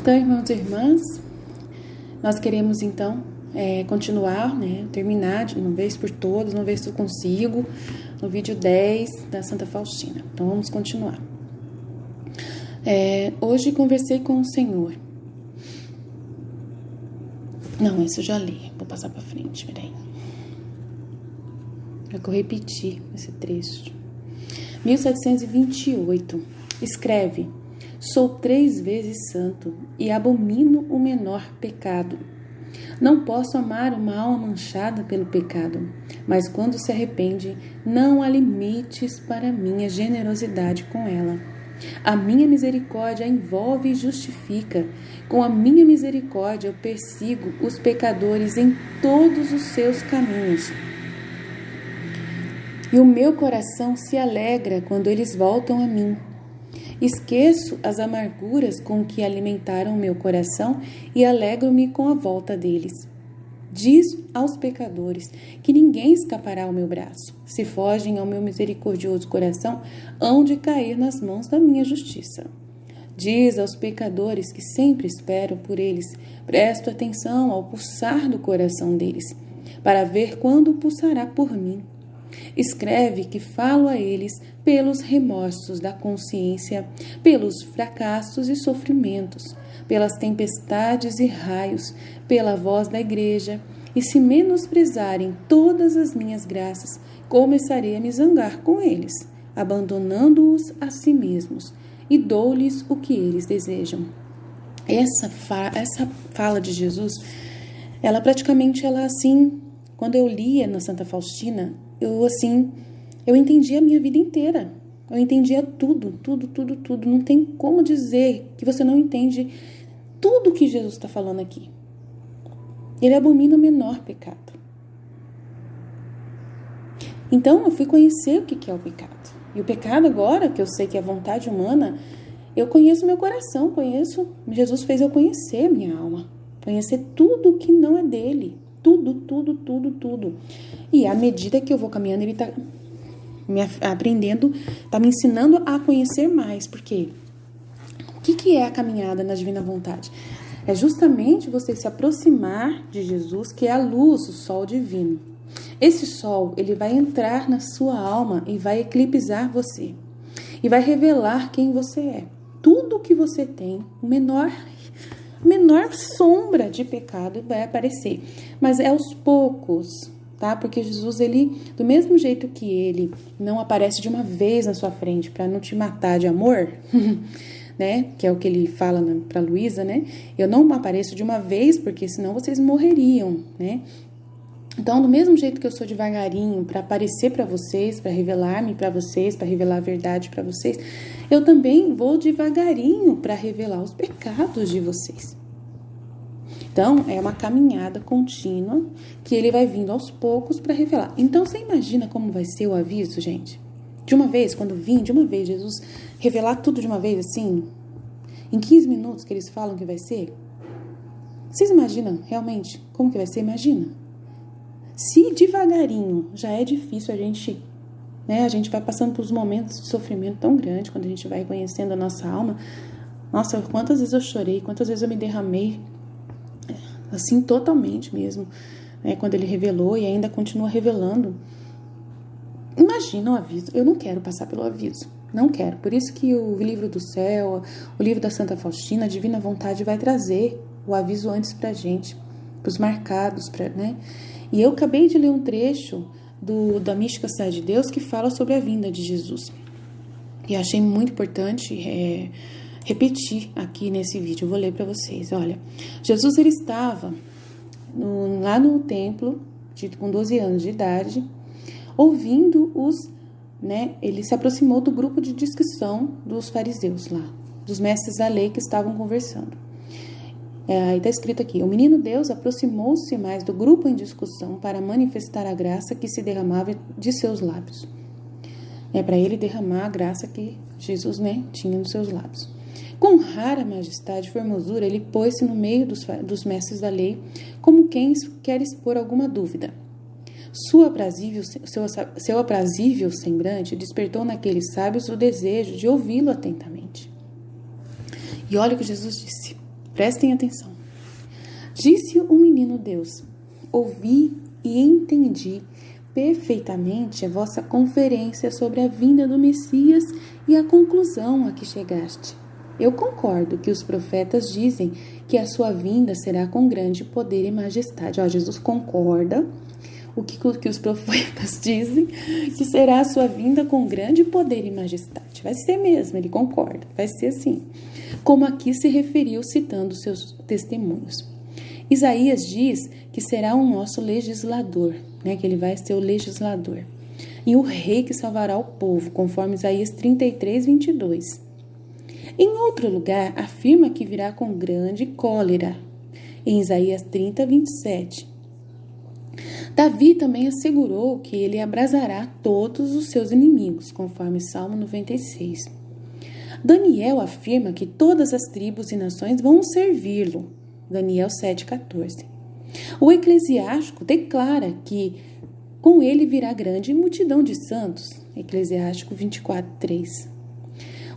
Então, irmãos e irmãs, nós queremos então continuar, terminar de uma vez por todas, uma vez se eu consigo, no vídeo 10 da Santa Faustina. Então, vamos continuar. Hoje conversei com o Senhor. Não, esse eu já li. Vou passar para frente, peraí. É que eu repeti esse trecho. 1728. Escreve: sou 3 vezes santo e abomino o menor pecado. Não posso amar uma alma manchada pelo pecado, mas quando se arrepende, não há limites para minha generosidade com ela. A minha misericórdia a envolve e justifica. Com a minha misericórdia eu persigo os pecadores em todos os seus caminhos. E o meu coração se alegra quando eles voltam a mim. Esqueço as amarguras com que alimentaram o meu coração e alegro-me com a volta deles. Diz aos pecadores que ninguém escapará ao meu braço. Se fogem ao meu misericordioso coração, hão de cair nas mãos da minha justiça. Diz aos pecadores que sempre espero por eles. Presto atenção ao pulsar do coração deles, para ver quando pulsará por mim. Escreve que falo a eles pelos remorsos da consciência, pelos fracassos e sofrimentos, pelas tempestades e raios, pela voz da igreja, e se menosprezarem todas as minhas graças, começarei a me zangar com eles, abandonando-os a si mesmos, e dou-lhes o que eles desejam. Essa fala de Jesus, ela praticamente, quando eu lia na Santa Faustina, eu entendia a minha vida inteira. Eu entendia tudo. Não tem como dizer que você não entende tudo que Jesus está falando aqui. Ele abomina o menor pecado. Então, eu fui conhecer o que é o pecado. E o pecado agora, que eu sei que é a vontade humana, eu conheço meu coração, Jesus fez eu conhecer minha alma. Conhecer tudo que não é dele. Tudo. E à medida que eu vou caminhando, ele está me aprendendo, está me ensinando a conhecer mais. Porque o que é a caminhada na divina vontade? É justamente você se aproximar de Jesus, que é a luz, o sol divino. Esse sol, ele vai entrar na sua alma e vai eclipsar você. E vai revelar quem você é. Tudo que você tem, a menor sombra de pecado vai aparecer. Mas é aos poucos, tá? Porque Jesus, ele, do mesmo jeito que ele não aparece de uma vez na sua frente para não te matar de amor, né? Que é o que ele fala para Luísa, né? Eu não apareço de uma vez porque senão vocês morreriam, né? Então, do mesmo jeito que eu sou devagarinho para aparecer para vocês, para revelar-me para vocês, para revelar a verdade para vocês, eu também vou devagarinho para revelar os pecados de vocês. Então, é uma caminhada contínua que ele vai vindo aos poucos para revelar. Então, você imagina como vai ser o aviso, gente? De uma vez, Jesus revelar tudo de uma vez, assim, em 15 minutos que eles falam que vai ser? Vocês imaginam realmente como que vai ser? Imagina. Se devagarinho já é difícil a gente vai passando por uns momentos de sofrimento tão grande quando a gente vai conhecendo a nossa alma. Nossa, quantas vezes eu chorei, quantas vezes eu me derramei, assim, totalmente mesmo, né, quando ele revelou e ainda continua revelando. Imagina o aviso. Eu não quero passar pelo aviso, não quero. Por isso que o livro do céu, o livro da Santa Faustina, a Divina Vontade, vai trazer o aviso antes pra gente, pros marcados, né? E eu acabei de ler um trecho da Mística Cidade de Deus que fala sobre a vinda de Jesus. E achei muito importante repetir aqui nesse vídeo. Eu vou ler para vocês. Olha, Jesus, ele estava lá no templo, com 12 anos de idade, ouvindo ele se aproximou do grupo de discussão dos fariseus lá, dos mestres da lei que estavam conversando. Aí está escrito aqui: o menino Deus aproximou-se mais do grupo em discussão para manifestar a graça que se derramava de seus lábios. É para ele derramar a graça que Jesus, tinha nos seus lábios. Com rara majestade e formosura, ele pôs-se no meio dos mestres da lei, como quem quer expor alguma dúvida. Seu aprazível semblante despertou naqueles sábios o desejo de ouvi-lo atentamente. E olha o que Jesus disse: Prestem atenção. Disse o menino Deus: ouvi e entendi perfeitamente a vossa conferência sobre a vinda do Messias e a conclusão a que chegaste. Eu concordo que os profetas dizem que a sua vinda será com grande poder e majestade. Jesus concorda o que os profetas dizem, que será a sua vinda com grande poder e majestade. Vai ser mesmo, ele concorda, vai ser assim. Como aqui se referiu citando seus testemunhos. Isaías diz que será o nosso legislador, né, que ele vai ser o legislador. E o rei que salvará o povo, conforme Isaías 33, 22. Em outro lugar, afirma que virá com grande cólera, em Isaías 30, 27. Davi também assegurou que ele abrasará todos os seus inimigos, conforme Salmo 96. Daniel afirma que todas as tribos e nações vão servi-lo, Daniel 7,14. O Eclesiástico declara que com ele virá grande multidão de santos, Eclesiástico 24,3.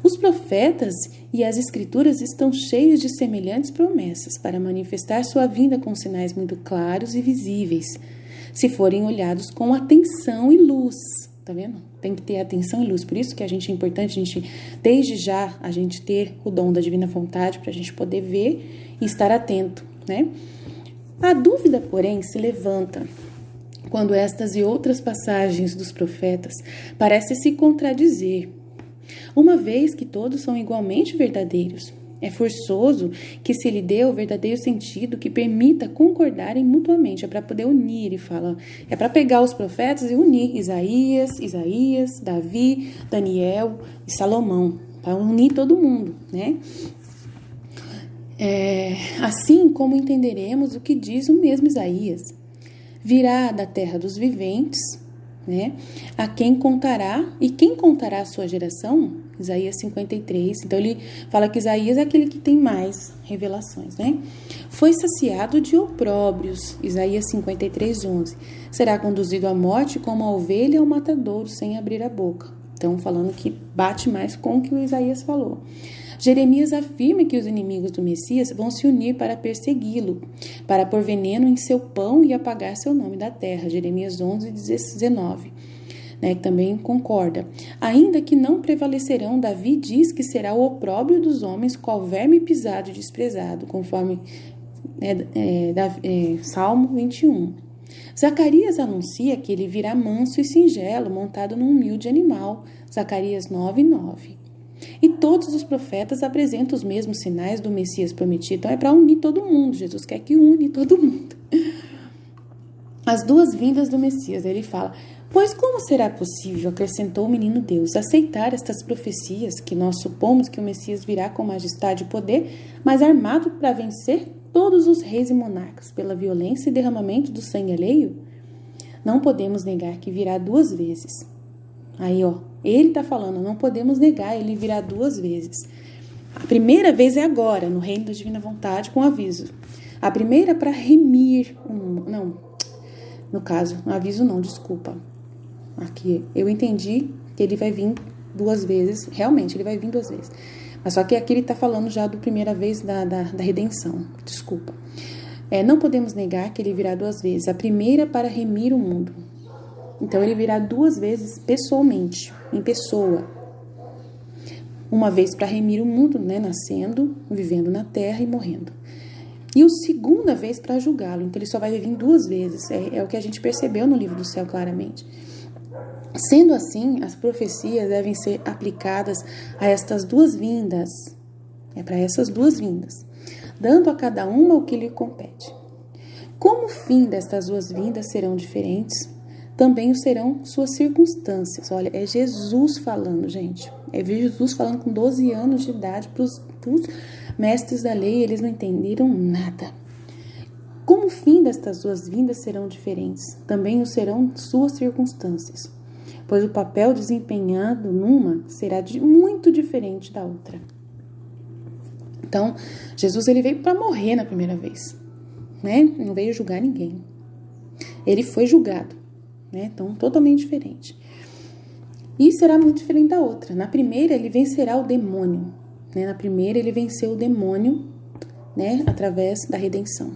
Os profetas e as escrituras estão cheios de semelhantes promessas para manifestar sua vinda com sinais muito claros e visíveis, se forem olhados com atenção e luz. Tá vendo? Tem que ter atenção e luz. Por isso que é importante desde já, a gente ter o dom da divina vontade para a gente poder ver e estar atento, né? A dúvida, porém, se levanta quando estas e outras passagens dos profetas parecem se contradizer, uma vez que todos são igualmente verdadeiros. É forçoso que se lhe dê o verdadeiro sentido que permita concordarem mutuamente. É para poder unir, ele fala. É para pegar os profetas e unir Isaías, Davi, Daniel e Salomão. Para unir todo mundo, né? Assim como entenderemos o que diz o mesmo Isaías. Virá da terra dos viventes, né? A quem contará, e quem contará a sua geração? Isaías 53. Então ele fala que Isaías é aquele que tem mais revelações, né? Foi saciado de opróbrios, Isaías 53, 11. Será conduzido à morte como a ovelha ao matadouro sem abrir a boca. Então falando que bate mais com o que o Isaías falou. Jeremias afirma que os inimigos do Messias vão se unir para persegui-lo, para pôr veneno em seu pão e apagar seu nome da terra. Jeremias 11, 19. Né, que também concorda. Ainda que não prevalecerão, Davi diz que será o opróbrio dos homens qual verme pisado e desprezado, conforme Salmo 21. Zacarias anuncia que ele virá manso e singelo, montado num humilde animal, Zacarias 9, 9. E todos os profetas apresentam os mesmos sinais do Messias prometido. Então é para unir todo mundo, Jesus quer que une todo mundo. As duas vindas do Messias, ele fala: pois como será possível, acrescentou o menino Deus, aceitar estas profecias que nós supomos que o Messias virá com majestade e poder, mas armado para vencer todos os reis e monarcas pela violência e derramamento do sangue alheio? Não podemos negar que virá duas vezes. Aí, ele está falando, não podemos negar, ele virá duas vezes. A primeira vez é agora, no reino da divina vontade, com aviso. A primeira para remir o mundo. Não, no caso, aviso não, desculpa. Aqui, eu entendi que ele vai vir duas vezes, realmente, ele vai vir duas vezes. Mas só que aqui ele está falando já da primeira vez da redenção, desculpa. Não podemos negar que ele virá duas vezes. A primeira para remir o mundo. Então, ele virá duas vezes pessoalmente, em pessoa. Uma vez para remir o mundo, né, nascendo, vivendo na terra e morrendo. E a segunda vez para julgá-lo. Então, ele só vai vir duas vezes. É o que a gente percebeu no livro do céu claramente. Sendo assim, as profecias devem ser aplicadas a estas duas vindas. É para essas duas vindas. Dando a cada uma o que lhe compete. Como o fim destas duas vindas serão diferentes, também o serão suas circunstâncias. Olha, é Jesus falando, gente. É Jesus falando com 12 anos de idade para os mestres da lei, eles não entenderam nada. Como o fim destas duas vindas serão diferentes, também o serão suas circunstâncias, pois o papel desempenhado numa será muito diferente da outra. Então, Jesus ele veio para morrer na primeira vez, né? Não veio julgar ninguém. Ele foi julgado. Né? Então, totalmente diferente. E será muito diferente da outra. Na primeira, ele vencerá o demônio. Né? Na primeira, ele venceu o demônio né, através da redenção.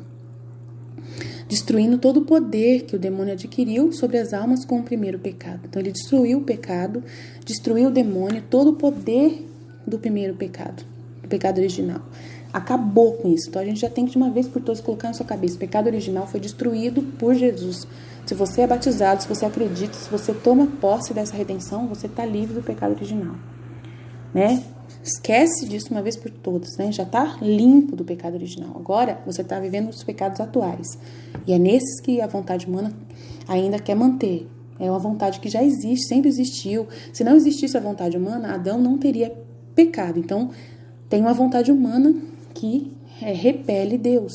Destruindo todo o poder que o demônio adquiriu sobre as almas com o primeiro pecado. Então ele destruiu o pecado, destruiu o demônio, todo o poder do primeiro pecado, do pecado original. Acabou com isso. Então a gente já tem que de uma vez por todas colocar na sua cabeça: o pecado original foi destruído por Jesus. Se você é batizado, se você acredita, se você toma posse dessa redenção, você está livre do pecado original, né? Esquece disso uma vez por todas, né? Já está limpo do pecado original. Agora você está vivendo os pecados atuais. E é nesses que a vontade humana ainda quer manter. É uma vontade que já existe, sempre existiu. Se não existisse a vontade humana, Adão não teria pecado. Então, tem uma vontade humana que repele Deus.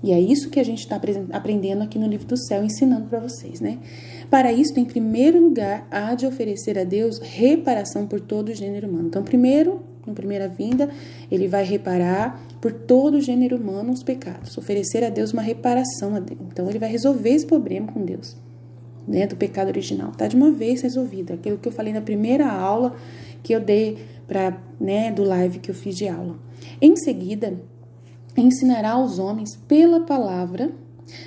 E é isso que a gente está aprendendo aqui no Livro do Céu, ensinando para vocês, né? Para isso, em primeiro lugar, há de oferecer a Deus reparação por todo o gênero humano. Então, primeiro, na primeira vinda, ele vai reparar por todo o gênero humano os pecados. Oferecer a Deus uma reparação a Deus. Então, ele vai resolver esse problema com Deus, né? Do pecado original. Está de uma vez resolvido. Aquilo que eu falei na primeira aula que eu dei do live que eu fiz de aula. Em seguida, ensinará aos homens pela palavra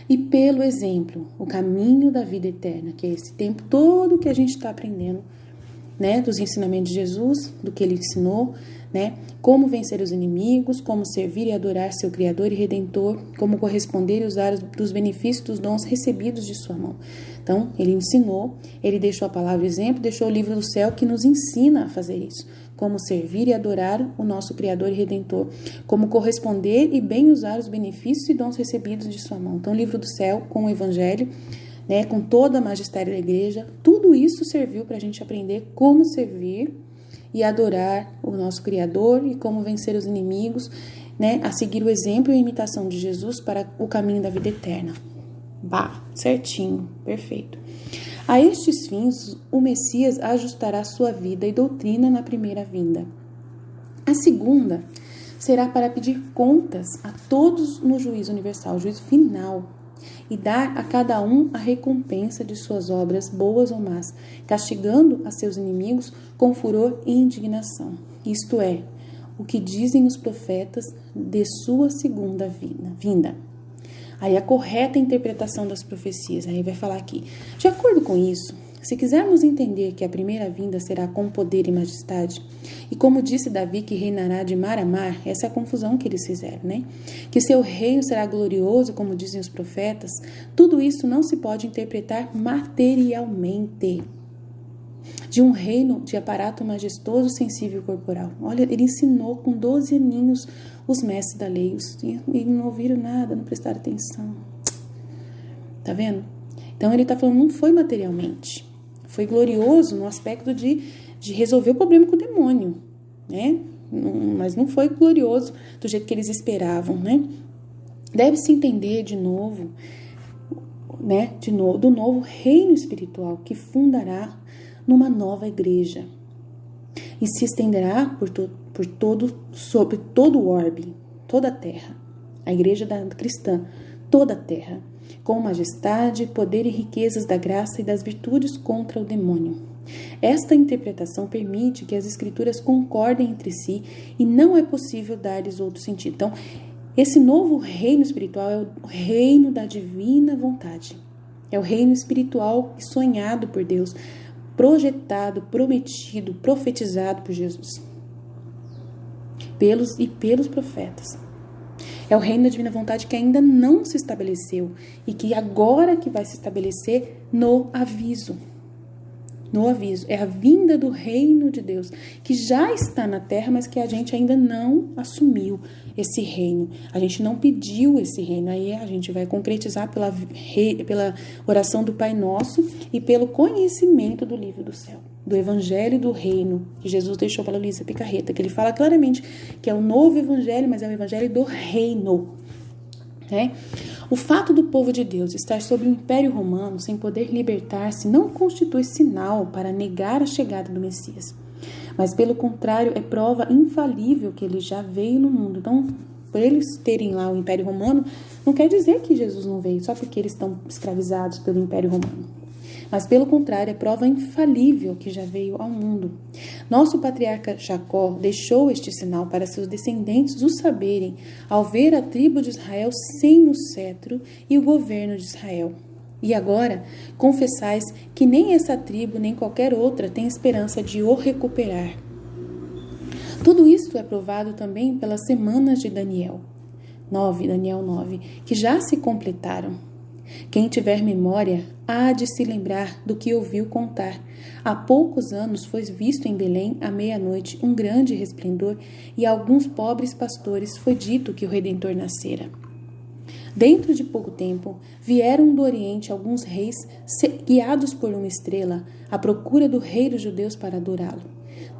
e pelo exemplo o caminho da vida eterna, que é esse tempo todo que a gente está aprendendo, né, dos ensinamentos de Jesus, do que ele ensinou, né, como vencer os inimigos, como servir e adorar seu Criador e Redentor, como corresponder e usar dos benefícios dos dons recebidos de sua mão. Então, ele ensinou, ele deixou a palavra exemplo, deixou o livro do céu que nos ensina a fazer isso. Como servir e adorar o nosso Criador e Redentor, como corresponder e bem usar os benefícios e dons recebidos de sua mão. Então, o livro do céu com o Evangelho, né, com toda a magistério da igreja, tudo isso serviu para a gente aprender como servir e adorar o nosso Criador e como vencer os inimigos, né, a seguir o exemplo e a imitação de Jesus para o caminho da vida eterna. Certinho, perfeito. A estes fins, o Messias ajustará sua vida e doutrina na primeira vinda. A segunda será para pedir contas a todos no juízo universal, juízo final, e dar a cada um a recompensa de suas obras, boas ou más, castigando a seus inimigos com furor e indignação. Isto é, o que dizem os profetas de sua segunda vinda. Aí a correta interpretação das profecias, aí vai falar aqui. De acordo com isso, se quisermos entender que a primeira vinda será com poder e majestade, e como disse Davi que reinará de mar a mar, essa é a confusão que eles fizeram, né? Que seu reino será glorioso, como dizem os profetas, tudo isso não se pode interpretar materialmente. De um reino de aparato majestoso, sensível e corporal. Olha, ele ensinou com 12 aninhos os mestres da lei, e não ouviram nada, não prestaram atenção. Tá vendo? Então ele tá falando, não foi materialmente. Foi glorioso no aspecto de resolver o problema com o demônio, né? Mas não foi glorioso do jeito que eles esperavam, né? Deve-se entender de novo, né? Do novo reino espiritual que fundará numa nova igreja e se estenderá sobre todo o orbe, toda a terra, a igreja cristã, toda a terra, com majestade, poder e riquezas da graça e das virtudes contra o demônio. Esta interpretação permite que as escrituras concordem entre si e não é possível dar-lhes outro sentido. Então, esse novo reino espiritual é o reino da divina vontade. É o reino espiritual sonhado por Deus, projetado, prometido, profetizado por Jesus, pelos profetas. É o reino da divina vontade que ainda não se estabeleceu e que agora que vai se estabelecer no aviso. No aviso. É a vinda do reino de Deus, que já está na terra, mas que a gente ainda não assumiu esse reino. A gente não pediu esse reino. Aí a gente vai concretizar pela oração do Pai Nosso e pelo conhecimento do livro do céu, do Evangelho do Reino, que Jesus deixou para Luísa Picarreta, que ele fala claramente que é o novo Evangelho, mas é o Evangelho do Reino. Né? O fato do povo de Deus estar sob o Império Romano sem poder libertar-se não constitui sinal para negar a chegada do Messias, mas pelo contrário é prova infalível que ele já veio no mundo. Então, por eles terem lá o Império Romano, não quer dizer que Jesus não veio só porque eles estão escravizados pelo Império Romano. mas pelo contrário é prova infalível que já veio ao mundo. Nosso patriarca Jacó deixou este sinal para seus descendentes o saberem, ao ver a tribo de Israel sem o cetro e o governo de Israel. E agora, confessais que nem essa tribo, nem qualquer outra tem esperança de o recuperar. Tudo isto é provado também pelas semanas de Daniel 9, que já se completaram. Quem tiver memória, há de se lembrar do que ouviu contar. Há poucos anos foi visto em Belém, à meia-noite, um grande resplendor, e a alguns pobres pastores foi dito que o Redentor nascera. Dentro de pouco tempo, vieram do Oriente alguns reis, guiados por uma estrela, à procura do rei dos judeus para adorá-lo.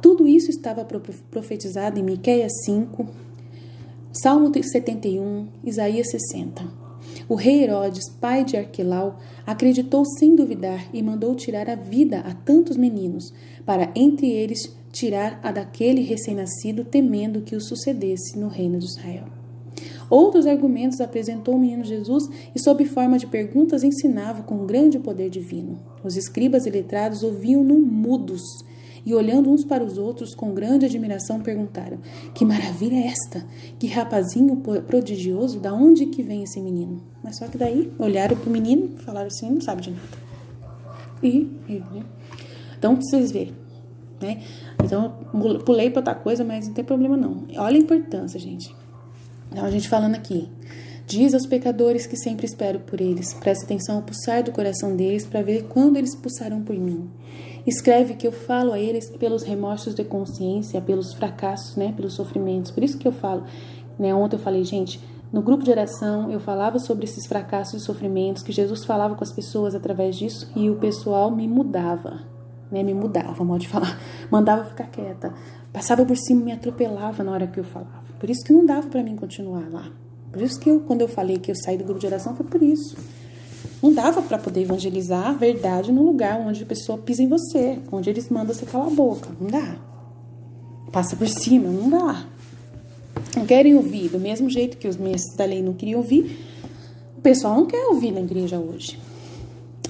Tudo isso estava profetizado em Miqueias 5, Salmo 71, Isaías 60. O rei Herodes, pai de Arquelau, acreditou sem duvidar e mandou tirar a vida a tantos meninos, para entre eles tirar a daquele recém-nascido, temendo que o sucedesse no reino de Israel. Outros argumentos apresentou o menino Jesus e, sob forma de perguntas, ensinava com grande poder divino. Os escribas e letrados ouviam-no mudos e, olhando uns para os outros com grande admiração, perguntaram: que maravilha é esta? Que rapazinho prodigioso? Da onde que vem esse menino? Mas só que daí olharam para o menino e falaram assim: não sabe de nada. Então, pra vocês verem, né? Então, pulei para outra coisa, mas não tem problema não. Olha a importância, gente. Então, a gente falando aqui: diz aos pecadores que sempre espero por eles. Presta atenção ao pulsar do coração deles para ver quando eles pulsarão por mim. Escreve que eu falo a eles pelos remorsos de consciência, pelos fracassos, né, pelos sofrimentos. Por isso que eu falo, né, ontem eu falei, gente, no grupo de oração eu falava sobre esses fracassos e sofrimentos, que Jesus falava com as pessoas através disso, e o pessoal me mudava, né, modo de falar, mandava ficar quieta, passava por cima, me atropelava na hora que eu falava. Por isso que não dava para mim continuar lá. Por isso que quando eu falei que eu saí do grupo de oração, foi por isso. Não dava para poder evangelizar a verdade no lugar onde a pessoa pisa em você, onde eles mandam você calar a boca. Não dá. Passa por cima, não dá. Não querem ouvir, do mesmo jeito que os mestres da lei não queriam ouvir, o pessoal não quer ouvir na igreja hoje.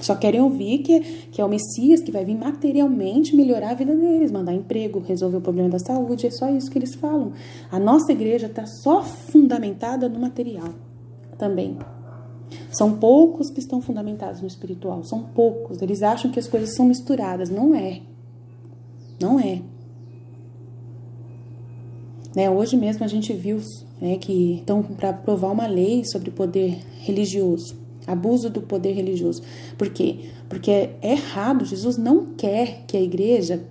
Só querem ouvir que é o Messias que vai vir materialmente melhorar a vida deles, mandar emprego, resolver o problema da saúde, é só isso que eles falam. A nossa igreja está só fundamentada no material também. São poucos que estão fundamentados no espiritual, são poucos. Eles acham que as coisas são misturadas, não é. Não é. Né, hoje mesmo a gente viu, né, que estão para aprovar uma lei sobre poder religioso. Abuso do poder religioso. Por quê? Porque é errado. Jesus não quer que a igreja,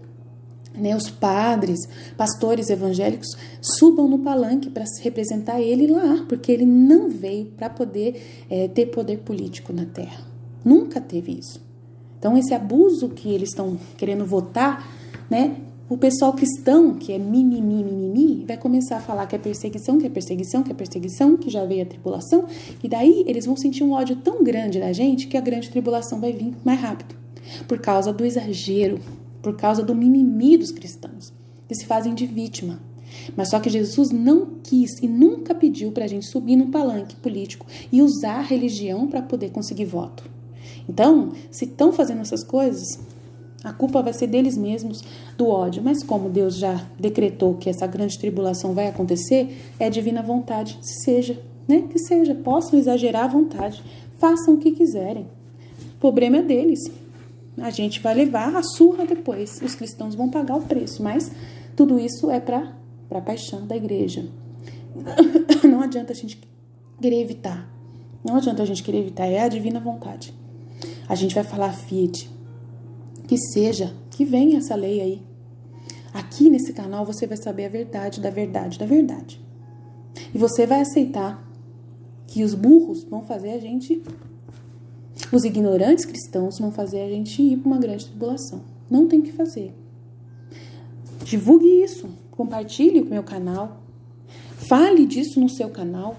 né, os padres, pastores evangélicos subam no palanque para representar ele lá, porque ele não veio para poder ter poder político na terra. Nunca teve isso. Então esse abuso que eles estão querendo votar, né, o pessoal cristão, que é mimimi, vai começar a falar que é perseguição, que já veio a tribulação, e daí eles vão sentir um ódio tão grande da gente que a grande tribulação vai vir mais rápido. Por causa do exagero, por causa do mimimi dos cristãos, que se fazem de vítima. Mas só que Jesus não quis e nunca pediu para a gente subir num palanque político e usar a religião para poder conseguir voto. Então, se estão fazendo essas coisas, a culpa vai ser deles mesmos, do ódio. Mas como Deus já decretou que essa grande tribulação vai acontecer, é divina vontade, seja, né? Que seja, possam exagerar à vontade, façam o que quiserem. O problema é deles. A gente vai levar a surra depois, os cristãos vão pagar o preço, mas tudo isso é para a paixão da igreja. Não adianta a gente querer evitar. Não adianta a gente querer evitar, é a divina vontade. A gente vai falar Fiat, que seja, que venha essa lei aí. Aqui nesse canal você vai saber a verdade da verdade da verdade. E você vai aceitar que os burros vão fazer a gente, os ignorantes cristãos vão fazer a gente ir para uma grande tribulação. Não tem o que fazer. Divulgue isso, compartilhe o meu canal, fale disso no seu canal.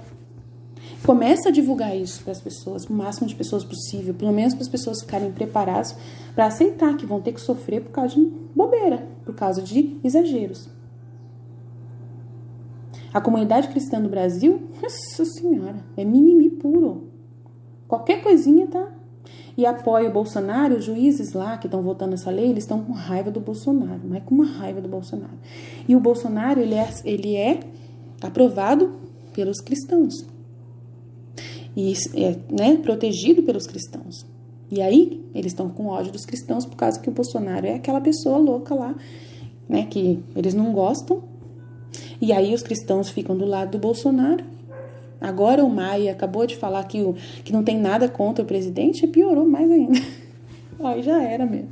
Comece a divulgar isso para as pessoas, o máximo de pessoas possível, pelo menos para as pessoas ficarem preparadas para aceitar que vão ter que sofrer por causa de bobeira, por causa de exageros. A comunidade cristã do Brasil, nossa senhora, é mimimi puro. Qualquer coisinha tá. e apoia o Bolsonaro, os juízes lá que estão votando essa lei, eles estão com raiva do Bolsonaro, mas com uma raiva do Bolsonaro. E o Bolsonaro, ele é aprovado pelos cristãos. E é, né, protegido pelos cristãos. E aí, eles estão com ódio dos cristãos por causa que o Bolsonaro é aquela pessoa louca lá, né, que eles não gostam. E aí os cristãos ficam do lado do Bolsonaro. Agora o Maia acabou de falar que não tem nada contra o presidente, e piorou mais ainda. Aí já era mesmo.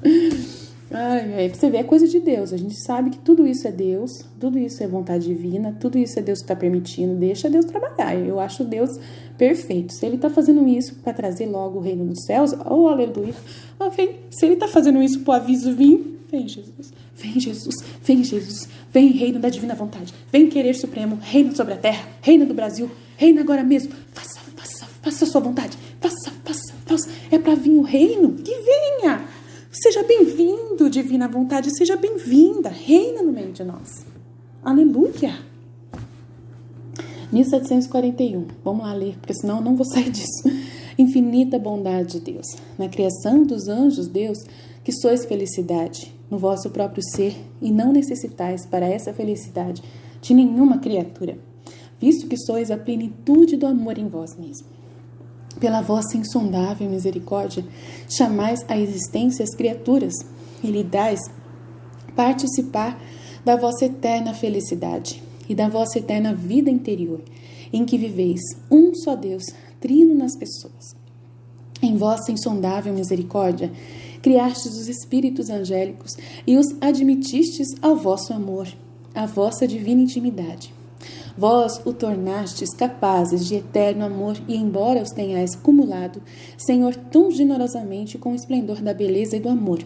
Aí pra você ver, é coisa de Deus. A gente sabe que tudo isso é Deus, tudo isso é vontade divina, tudo isso é Deus que está permitindo. Deixa Deus trabalhar. Eu acho Deus perfeito. Se ele está fazendo isso para trazer logo o reino dos céus, oh, aleluia. Se ele está fazendo isso para o aviso vir, vem Jesus, vem Jesus, vem Jesus, vem reino da divina vontade, vem querer supremo, reino sobre a terra, reino do Brasil, reino agora mesmo. Faça a sua vontade, faça. É para vir o reino, que venha. Seja bem-vindo, divina vontade, seja bem-vinda, reina no meio de nós. Aleluia! 1741, vamos lá ler, porque senão eu não vou sair disso. Infinita bondade de Deus, na criação dos anjos, Deus, que sois felicidade no vosso próprio ser e não necessitais para essa felicidade de nenhuma criatura, visto que sois a plenitude do amor em vós mesmo. Pela vossa insondável misericórdia, chamais à existência as criaturas e lhe dais participar da vossa eterna felicidade e da vossa eterna vida interior, em que viveis um só Deus, trino nas pessoas. Em vossa insondável misericórdia, criastes os espíritos angélicos e os admitistes ao vosso amor, à vossa divina intimidade. Vós o tornastes capazes de eterno amor e, embora os tenhais cumulado, Senhor, tão generosamente com o esplendor da beleza e do amor,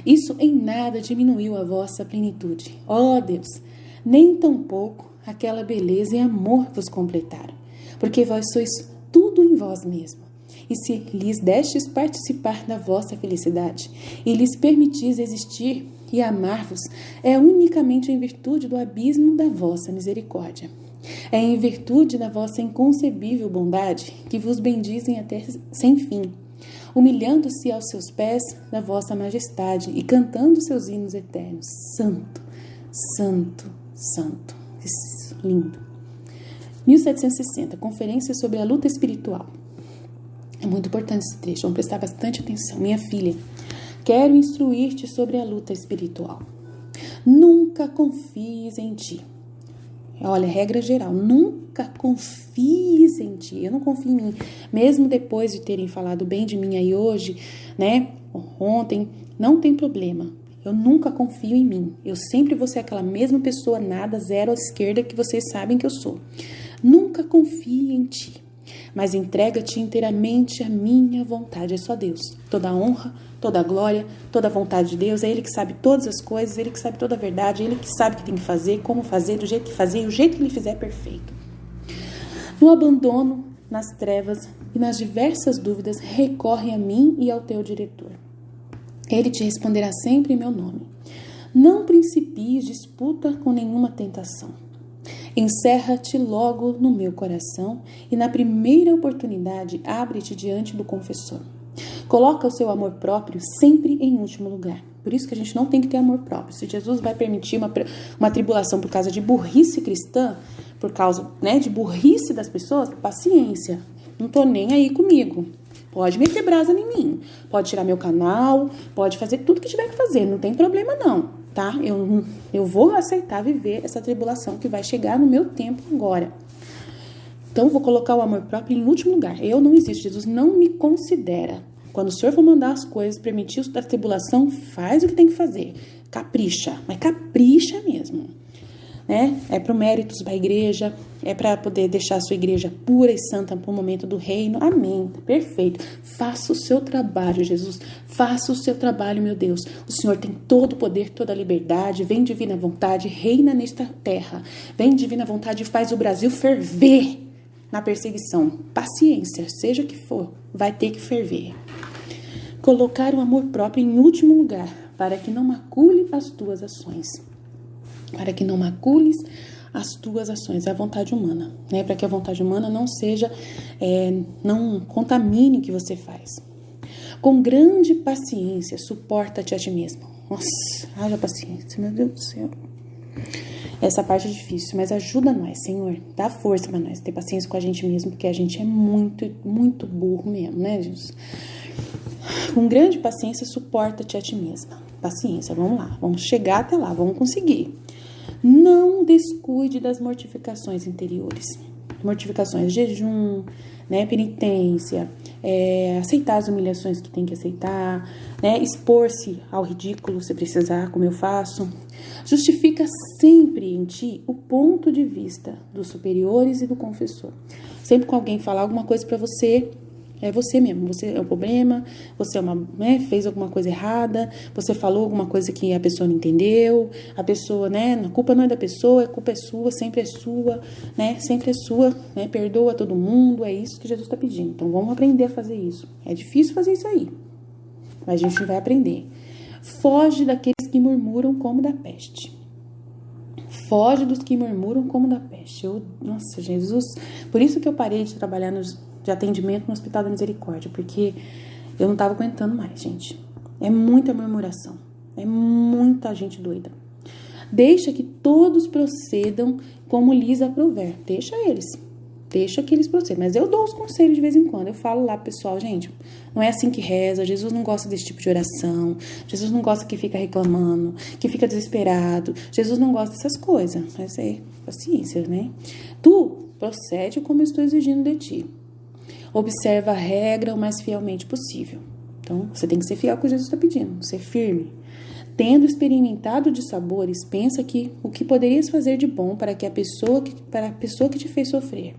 isso em nada diminuiu a vossa plenitude. Ó Deus, nem tampouco aquela beleza e amor vos completaram, porque vós sois tudo em vós mesmo. E se lhes destes participar da vossa felicidade e lhes permitis existir e amar-vos, é unicamente em virtude do abismo da vossa misericórdia. É em virtude da vossa inconcebível bondade que vos bendizem até sem fim, humilhando-se aos seus pés da vossa majestade e cantando seus hinos eternos. Santo, santo, santo. Isso, lindo. 1760, Conferência sobre a Luta Espiritual. É muito importante esse trecho, vamos prestar bastante atenção. Minha filha, quero instruir-te sobre a luta espiritual. Nunca confies em ti. Olha, regra geral, nunca confies em ti. Eu não confio em mim. Mesmo depois de terem falado bem de mim aí hoje, né, ontem, não tem problema. Eu nunca confio em mim. Eu sempre vou ser aquela mesma pessoa, nada, zero à esquerda que vocês sabem que eu sou. Nunca confie em ti, mas entrega-te inteiramente à minha vontade. É só Deus. Toda a honra, toda a glória, toda a vontade de Deus. É Ele que sabe todas as coisas, Ele que sabe toda a verdade, Ele que sabe o que tem que fazer, como fazer, do jeito que fazer, e o jeito que Ele fizer é perfeito. No abandono, nas trevas e nas diversas dúvidas, recorre a mim e ao teu diretor. Ele te responderá sempre em meu nome. Não principies disputa com nenhuma tentação. Encerra-te logo no meu coração e na primeira oportunidade abre-te diante do confessor. Coloca o seu amor próprio sempre em último lugar. Por isso que a gente não tem que ter amor próprio. Se Jesus vai permitir uma tribulação por causa de burrice cristã, por causa, né, de burrice das pessoas, paciência. Não tô nem aí comigo. Pode meter brasa em mim. Pode tirar meu canal, pode fazer tudo que tiver que fazer. Não tem problema não, tá? Eu vou aceitar viver essa tribulação que vai chegar no meu tempo agora. Então, vou colocar o amor próprio em último lugar. Eu não existo. Jesus não me considera. Quando o Senhor for mandar as coisas, permitir a tribulação, faz o que tem que fazer. Capricha. Mas capricha mesmo. Né? É para o méritos da igreja. É para poder deixar a sua igreja pura e santa para o momento do reino. Amém. Perfeito. Faça o seu trabalho, Jesus. Faça o seu trabalho, meu Deus. O Senhor tem todo o poder, toda a liberdade. Vem divina vontade, reina nesta terra. Vem divina vontade e faz o Brasil ferver na perseguição. Paciência, seja o que for, vai ter que ferver. Colocar o amor próprio em último lugar, para que não macule as tuas ações. Para que não macules as tuas ações, é a vontade humana, né? Para que a vontade humana não seja, não contamine o que você faz. Com grande paciência, suporta-te a ti mesmo. Nossa, haja paciência, meu Deus do céu. Essa parte é difícil, mas ajuda nós, Senhor. Dá força pra nós ter paciência com a gente mesmo, porque a gente é muito, muito burro mesmo, né, Jesus? Com grande paciência, suporta-te a ti mesma. Paciência, vamos lá. Vamos chegar até lá, vamos conseguir. Não descuide das mortificações interiores. Mortificações, jejum, né, penitência, aceitar as humilhações que tem que aceitar, né, expor-se ao ridículo se precisar, como eu faço. Justifica sempre em ti o ponto de vista dos superiores e do confessor. Sempre que alguém falar alguma coisa para você, é você mesmo, você é o problema, você é fez alguma coisa errada, você falou alguma coisa que a pessoa não entendeu, a pessoa, né, a culpa não é da pessoa, a culpa é sua, sempre é sua, né, sempre é sua, né, perdoa todo mundo, é isso que Jesus está pedindo. Então vamos aprender a fazer isso. É difícil fazer isso aí, mas a gente vai aprender. Foge daqueles que murmuram como da peste. Foge dos que murmuram como da peste. Nossa, Jesus, por isso que eu parei de trabalhar de atendimento no Hospital da Misericórdia, porque eu não estava aguentando mais, gente. É muita murmuração, é muita gente doida. Deixa que todos procedam como lhes aprouver. Deixa que eles procedam. Mas eu dou os conselhos de vez em quando. Eu falo lá pro pessoal, gente, não é assim que reza. Jesus não gosta desse tipo de oração. Jesus não gosta que fica reclamando, que fica desesperado. Jesus não gosta dessas coisas. Mas é paciência, né? Tu procede como eu estou exigindo de ti. Observa a regra o mais fielmente possível. Então, você tem que ser fiel ao que Jesus está pedindo, ser firme. Tendo experimentado de sabores, pensa que o que poderias fazer de bom para a pessoa que te fez sofrer.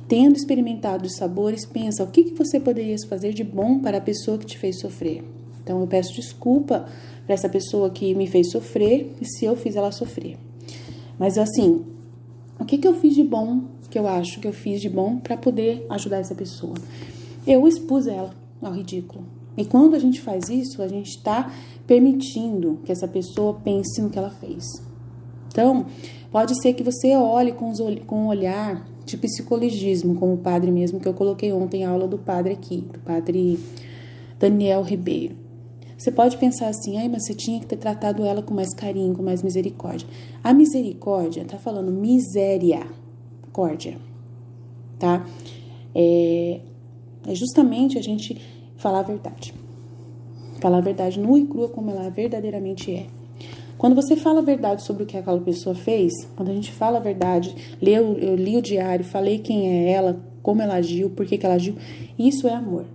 Tendo experimentado de sabores, pensa o que você poderias fazer de bom para a pessoa que te fez sofrer. Então, eu peço desculpa para essa pessoa que me fez sofrer e se eu fiz ela sofrer. Mas assim, o que eu fiz de bom, que eu acho que eu fiz de bom para poder ajudar essa pessoa? Eu expus ela ao ridículo. E quando a gente faz isso, a gente está permitindo que essa pessoa pense no que ela fez. Então, pode ser que você olhe com um olhar de psicologismo, como o padre mesmo, que eu coloquei ontem a aula do padre aqui, do padre Daniel Ribeiro. Você pode pensar assim, mas você tinha que ter tratado ela com mais carinho, com mais misericórdia. A misericórdia, tá falando miséricórdia, tá? É justamente a gente falar a verdade. Falar a verdade nua e crua como ela verdadeiramente é. Quando você fala a verdade sobre o que aquela pessoa fez, quando a gente fala a verdade, eu li o diário, falei quem é ela, como ela agiu, por que ela agiu, isso é amor.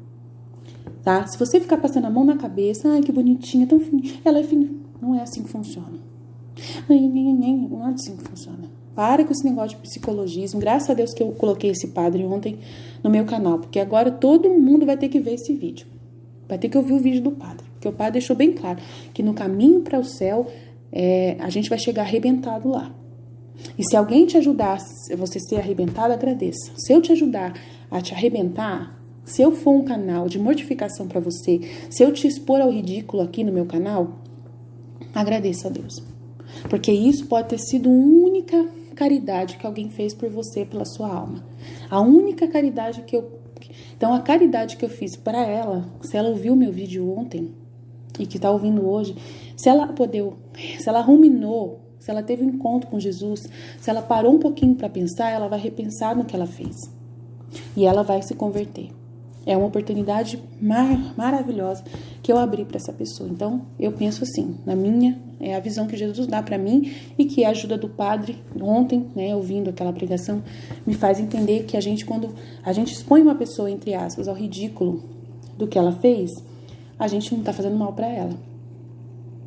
Tá? Se você ficar passando a mão na cabeça, ai que bonitinha, tão fininha, ela é fininha, não é assim que funciona. Não é assim que funciona. Para com esse negócio de psicologismo. Graças a Deus que eu coloquei esse padre ontem no meu canal, porque agora todo mundo vai ter que ver esse vídeo. Vai ter que ouvir o vídeo do padre, porque o padre deixou bem claro que no caminho para o céu, a gente vai chegar arrebentado lá. E se alguém te ajudar a você ser arrebentado, agradeça. Se eu te ajudar a te arrebentar, se eu for um canal de mortificação para você, se eu te expor ao ridículo aqui no meu canal, agradeça a Deus. Porque isso pode ter sido a única caridade que alguém fez por você, pela sua alma. A única caridade que eu... Então, a caridade que eu fiz para ela, se ela ouviu meu vídeo ontem e que está ouvindo hoje, se ela ruminou, se ela teve um encontro com Jesus, se ela parou um pouquinho para pensar, ela vai repensar no que ela fez. E ela vai se converter. É uma oportunidade maravilhosa que eu abri para essa pessoa. Então, eu penso assim, é a visão que Jesus dá para mim e que a ajuda do padre ontem, né, ouvindo aquela pregação, me faz entender que quando a gente expõe uma pessoa, entre aspas, ao ridículo do que ela fez, a gente não está fazendo mal para ela.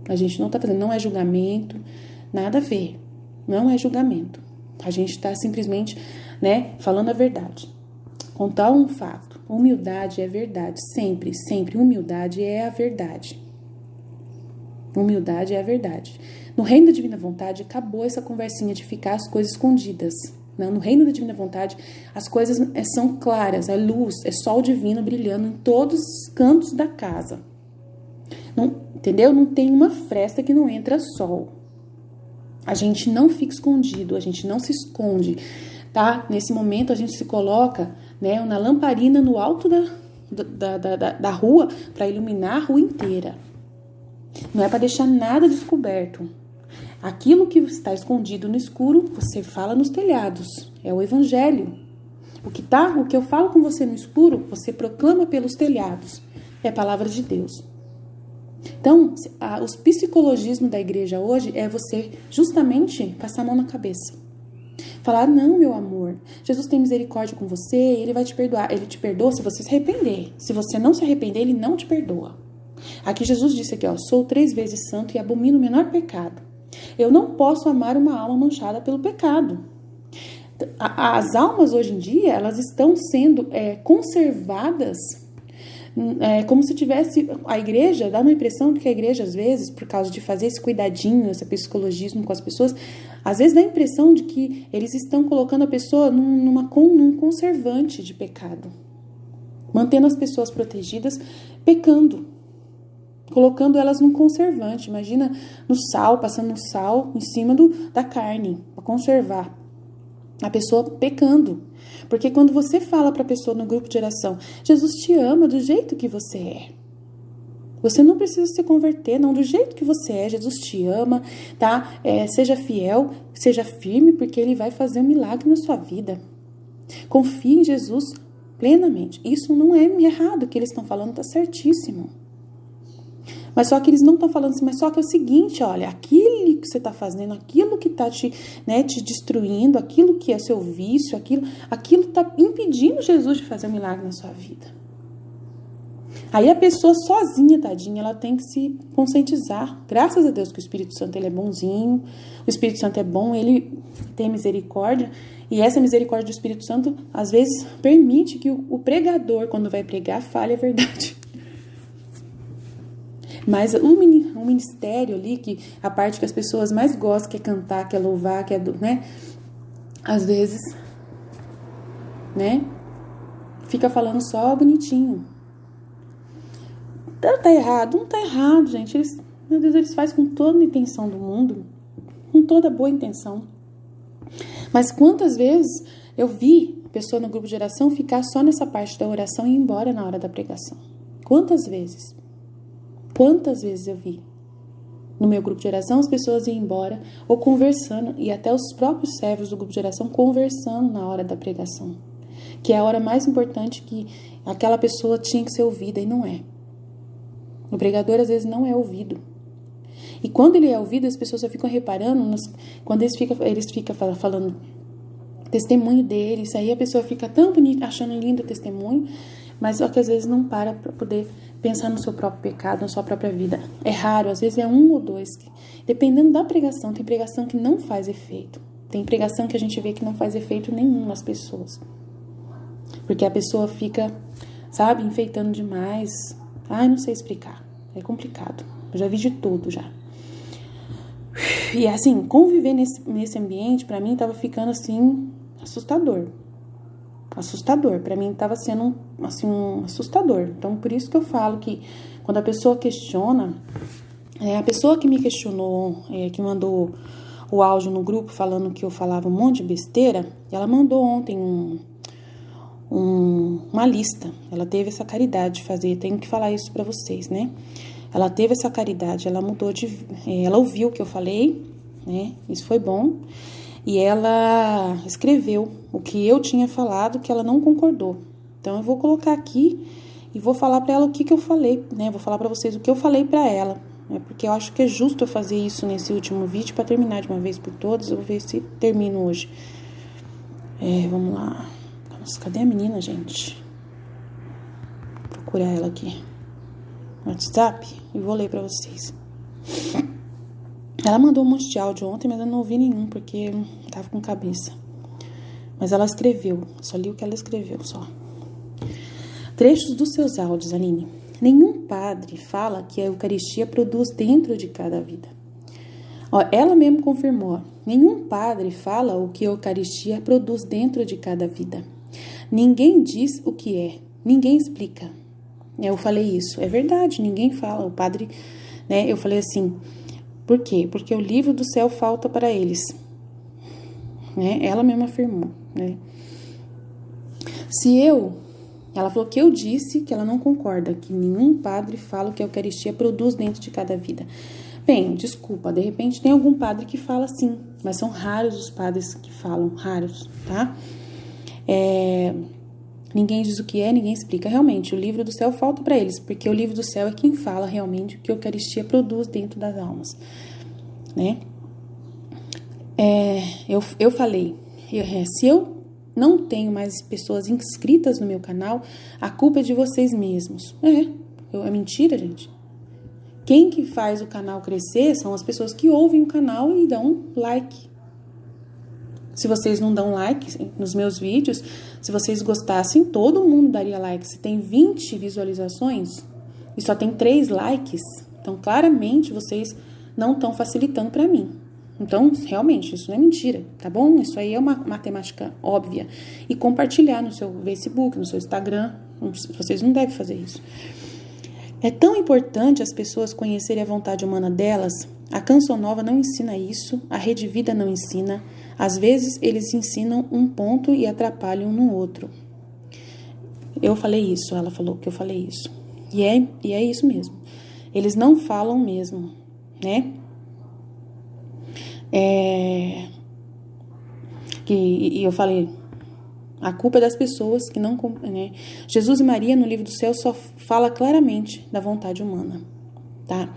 A gente não está fazendo, não é julgamento, nada a ver. Não é julgamento. A gente está simplesmente, né, falando a verdade. Contar um fato. Humildade é verdade. Sempre, sempre. Humildade é a verdade. Humildade é a verdade. No reino da divina vontade, acabou essa conversinha de ficar as coisas escondidas. Não, no reino da divina vontade, as coisas são claras, é luz, é sol divino brilhando em todos os cantos da casa. Não, entendeu? Não tem uma fresta que não entra sol. A gente não fica escondido, a gente não se esconde, tá? Nesse momento a gente se coloca, né, na lamparina no alto da rua para iluminar a rua inteira. Não é para deixar nada descoberto. Aquilo que está escondido no escuro, você fala nos telhados. É o evangelho. O que eu falo com você no escuro, você proclama pelos telhados. É a palavra de Deus. Então, os psicologismos da igreja hoje é você justamente passar a mão na cabeça. Falar, não, meu amor, Jesus tem misericórdia com você, ele vai te perdoar. Ele te perdoa se você se arrepender. Se você não se arrepender, ele não te perdoa. Aqui Jesus disse aqui, sou 3 vezes santo e abomino o menor pecado. Eu não posso amar uma alma manchada pelo pecado. As almas hoje em dia, elas estão sendo conservadas como se tivesse... A igreja, dá uma impressão de que a igreja, às vezes, por causa de fazer esse cuidadinho, esse psicologismo com as pessoas, às vezes dá a impressão de que eles estão colocando a pessoa num conservante de pecado. Mantendo as pessoas protegidas, pecando. Colocando elas num conservante. Imagina no sal, passando no sal em cima da carne, para conservar. A pessoa pecando. Porque quando você fala para a pessoa no grupo de oração, Jesus te ama do jeito que você é. Você não precisa se converter, não. Do jeito que você é, Jesus te ama, tá? Seja fiel, seja firme, porque ele vai fazer um milagre na sua vida. Confie em Jesus plenamente. Isso não é errado, o que eles estão falando está certíssimo. Mas só que eles não estão falando assim, mas só que é o seguinte, olha, aquilo que você está fazendo, aquilo que está te destruindo, aquilo que é seu vício, aquilo está impedindo Jesus de fazer um milagre na sua vida. Aí a pessoa sozinha, tadinha, ela tem que se conscientizar. Graças a Deus que o Espírito Santo ele é bonzinho, o Espírito Santo é bom, ele tem misericórdia, e essa misericórdia do Espírito Santo, às vezes, permite que o pregador, quando vai pregar, fale a verdade. Mas o ministério ali, que a parte que as pessoas mais gostam, que é cantar, que é louvar, que é, às vezes, fica falando só bonitinho. Tá errado? Não tá errado, gente. Meu Deus, eles fazem com toda a intenção do mundo, com toda boa intenção. Mas quantas vezes eu vi pessoa no grupo de oração ficar só nessa parte da oração e ir embora na hora da pregação? Quantas vezes? Quantas vezes eu vi no meu grupo de oração as pessoas iam embora ou conversando, e até os próprios servos do grupo de oração conversando na hora da pregação, que é a hora mais importante, que aquela pessoa tinha que ser ouvida e não é. O pregador às vezes não é ouvido. E quando ele é ouvido, as pessoas só ficam reparando, quando eles ficam falando testemunho deles, aí a pessoa fica tão bonita, achando lindo o testemunho, mas só que às vezes não para poder pensar no seu próprio pecado, na sua própria vida. É raro, às vezes é 1 ou 2. Dependendo da pregação, tem pregação que não faz efeito. Tem pregação que a gente vê que não faz efeito nenhum nas pessoas. Porque a pessoa fica, enfeitando demais. Não sei explicar. É complicado. Eu já vi de tudo já. E assim, conviver nesse ambiente, pra mim, tava ficando assim, assustador. Pra mim estava sendo um assustador. Então, por isso que eu falo que quando a pessoa questiona, a pessoa que me questionou, que mandou o áudio no grupo falando que eu falava um monte de besteira, ela mandou ontem uma lista. Ela teve essa caridade de fazer, tenho que falar isso para vocês, né? Ela teve essa caridade, ela ela ouviu o que eu falei, né? Isso foi bom. E ela escreveu o que eu tinha falado, que ela não concordou. Então, eu vou colocar aqui e vou falar para ela o que eu falei, né? Vou falar para vocês o que eu falei para ela, né? Porque eu acho que é justo eu fazer isso nesse último vídeo para terminar de uma vez por todas. Eu vou ver se termino hoje. Vamos lá. Nossa, cadê a menina, gente? Vou procurar ela aqui no WhatsApp e vou ler para vocês. Ela mandou um monte de áudio ontem, mas eu não ouvi nenhum, porque eu tava com cabeça. Mas ela escreveu, só li o que ela escreveu, só. Trechos dos seus áudios, Aline. Nenhum padre fala que a Eucaristia produz dentro de cada vida. Ela mesmo confirmou. Nenhum padre fala o que a Eucaristia produz dentro de cada vida. Ninguém diz o que é, ninguém explica. Eu falei isso, é verdade, ninguém fala. O padre, né, eu falei assim... Por quê? Porque o livro do céu falta para eles. Né? Ela mesma afirmou. Né? Se eu Ela falou que eu disse que ela não concorda, que nenhum padre fala o que a Eucaristia produz dentro de cada vida. Bem, desculpa, de repente tem algum padre que fala sim, mas são raros os padres que falam, raros, tá? Ninguém diz o que é, ninguém explica. Realmente, o livro do céu falta para eles, porque o livro do céu é quem fala realmente o que a Eucaristia produz dentro das almas, né? Eu falei, se eu não tenho mais pessoas inscritas no meu canal, a culpa é de vocês mesmos. É mentira, gente. Quem que faz o canal crescer são as pessoas que ouvem o canal e dão like. Se vocês não dão like nos meus vídeos, se vocês gostassem, todo mundo daria like. Se tem 20 visualizações e só tem 3 likes, então claramente vocês não estão facilitando para mim. Então, realmente, isso não é mentira, tá bom? Isso aí é uma matemática óbvia. E compartilhar no seu Facebook, no seu Instagram, vocês não devem fazer isso. É tão importante as pessoas conhecerem a vontade humana delas. A Canção Nova não ensina isso, a Rede Vida não ensina. Às vezes, eles ensinam um ponto e atrapalham no outro. Eu falei isso, ela falou que eu falei isso. E é isso mesmo. Eles não falam mesmo, né? E eu falei, a culpa é das pessoas que não... Né? Jesus e Maria, no livro do céu, só fala claramente da vontade humana, tá?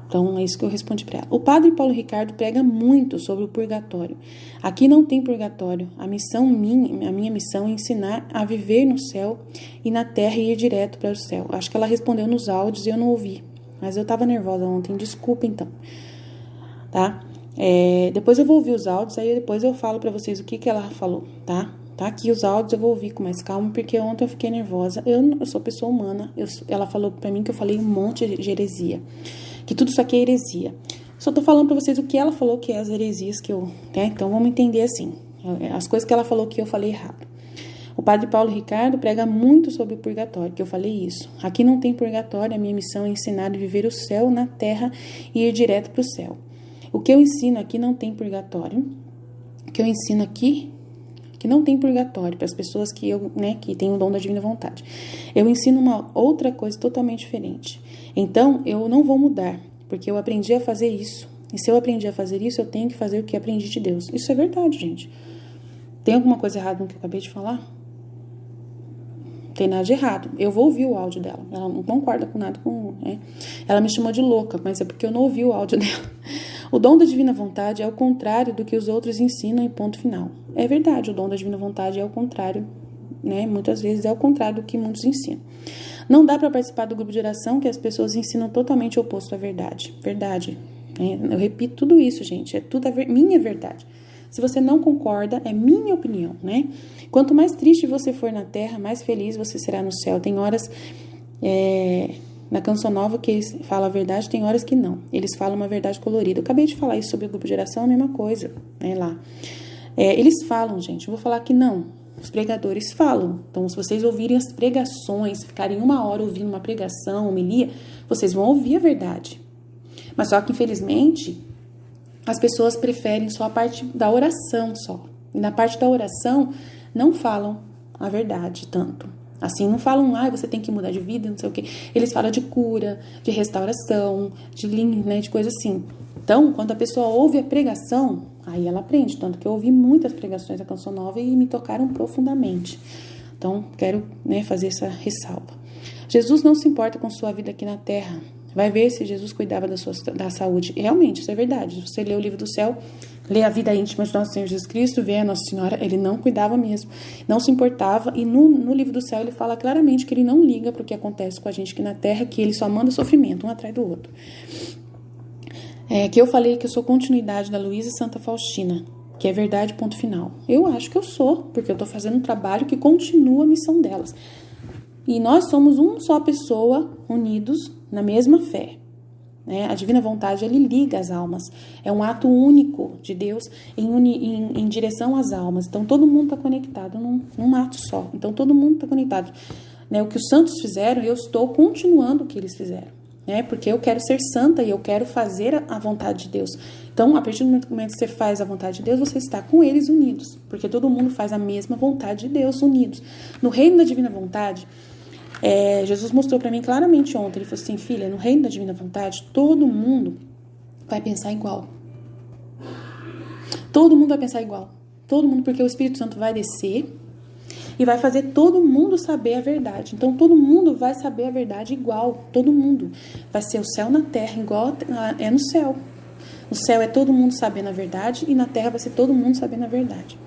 Então, é isso que eu respondi para ela. O padre Paulo Ricardo prega muito sobre o purgatório. Aqui não tem purgatório. A minha missão é ensinar a viver no céu e na terra e ir direto para o céu. Acho que ela respondeu nos áudios e eu não ouvi. Mas eu estava nervosa ontem, desculpa então. Tá? Depois eu vou ouvir os áudios, aí depois eu falo pra vocês o que ela falou, tá? Tá aqui os áudios, eu vou ouvir com mais calma, porque ontem eu fiquei nervosa. Eu sou pessoa humana, ela falou pra mim que eu falei um monte de heresia, que tudo isso aqui é heresia. Só tô falando pra vocês o que ela falou que é as heresias que eu... Né? Então vamos entender assim, as coisas que ela falou que eu falei errado. O padre Paulo Ricardo prega muito sobre o purgatório, que eu falei isso. Aqui não tem purgatório, a minha missão é ensinar a viver o céu na terra e ir direto pro céu. O que eu ensino aqui não tem purgatório. O que eu ensino aqui, que não tem purgatório, para as pessoas que têm o dom da divina vontade. Eu ensino uma outra coisa totalmente diferente. Então, eu não vou mudar, porque eu aprendi a fazer isso. E se eu aprendi a fazer isso, eu tenho que fazer o que aprendi de Deus. Isso é verdade, gente. Tem alguma coisa errada no que eu acabei de falar? Não tem nada de errado. Eu vou ouvir o áudio dela. Ela não concorda com nada com... Né? Ela me chamou de louca, mas é porque eu não ouvi o áudio dela. O dom da divina vontade é o contrário do que os outros ensinam em ponto final. É verdade, o dom da divina vontade é o contrário, né? Muitas vezes é o contrário do que muitos ensinam. Não dá para participar do grupo de oração que as pessoas ensinam totalmente oposto à verdade. Verdade. Eu repito tudo isso, gente. É tudo minha verdade. Se você não concorda, é minha opinião, né? Quanto mais triste você for na terra, mais feliz você será no céu. Tem horas... Na Canção Nova que eles falam a verdade, tem horas que não. Eles falam uma verdade colorida. Eu acabei de falar isso sobre o grupo de oração, a mesma coisa, né, lá. Eles falam, gente, eu vou falar que não. Os pregadores falam. Então, se vocês ouvirem as pregações, ficarem 1 hora ouvindo uma pregação, homilia, vocês vão ouvir a verdade. Mas só que, infelizmente, as pessoas preferem só a parte da oração só. E na parte da oração, não falam a verdade tanto. Assim, não falam, você tem que mudar de vida, não sei o quê. Eles falam de cura, de restauração, de coisa assim. Então, quando a pessoa ouve a pregação, aí ela aprende. Tanto que eu ouvi muitas pregações da Canção Nova e me tocaram profundamente. Então, quero fazer essa ressalva. Jesus não se importa com sua vida aqui na terra. Vai ver se Jesus cuidava da saúde. Realmente, isso é verdade. Se você lê o livro do céu, lê a vida íntima de Nosso Senhor Jesus Cristo, vê a Nossa Senhora, ele não cuidava mesmo, não se importava. E no livro do céu ele fala claramente que ele não liga para o que acontece com a gente aqui na terra, que ele só manda sofrimento, um atrás do outro. Que eu falei que eu sou continuidade da Luísa e Santa Faustina, que é verdade, ponto final. Eu acho que eu sou, porque eu estou fazendo um trabalho que continua a missão delas. E nós somos uma só pessoa, unidos na mesma fé. A divina vontade, ele liga as almas. É um ato único de Deus em direção às almas. Então, todo mundo está conectado num ato só. Então, todo mundo está conectado. O que os santos fizeram, eu estou continuando o que eles fizeram. né? Porque eu quero ser santa e eu quero fazer a vontade de Deus. Então, a partir do momento que você faz a vontade de Deus, você está com eles unidos, porque todo mundo faz a mesma vontade de Deus, unidos. No reino da divina vontade, Jesus mostrou para mim claramente ontem, ele falou assim, filha, no reino da divina vontade, todo mundo vai pensar igual. Todo mundo vai pensar igual. Todo mundo, porque o Espírito Santo vai descer e vai fazer todo mundo saber a verdade. Então, todo mundo vai saber a verdade igual. Todo mundo. Vai ser o céu na terra, igual é no céu. No céu é todo mundo sabendo a verdade e na terra vai ser todo mundo sabendo a verdade.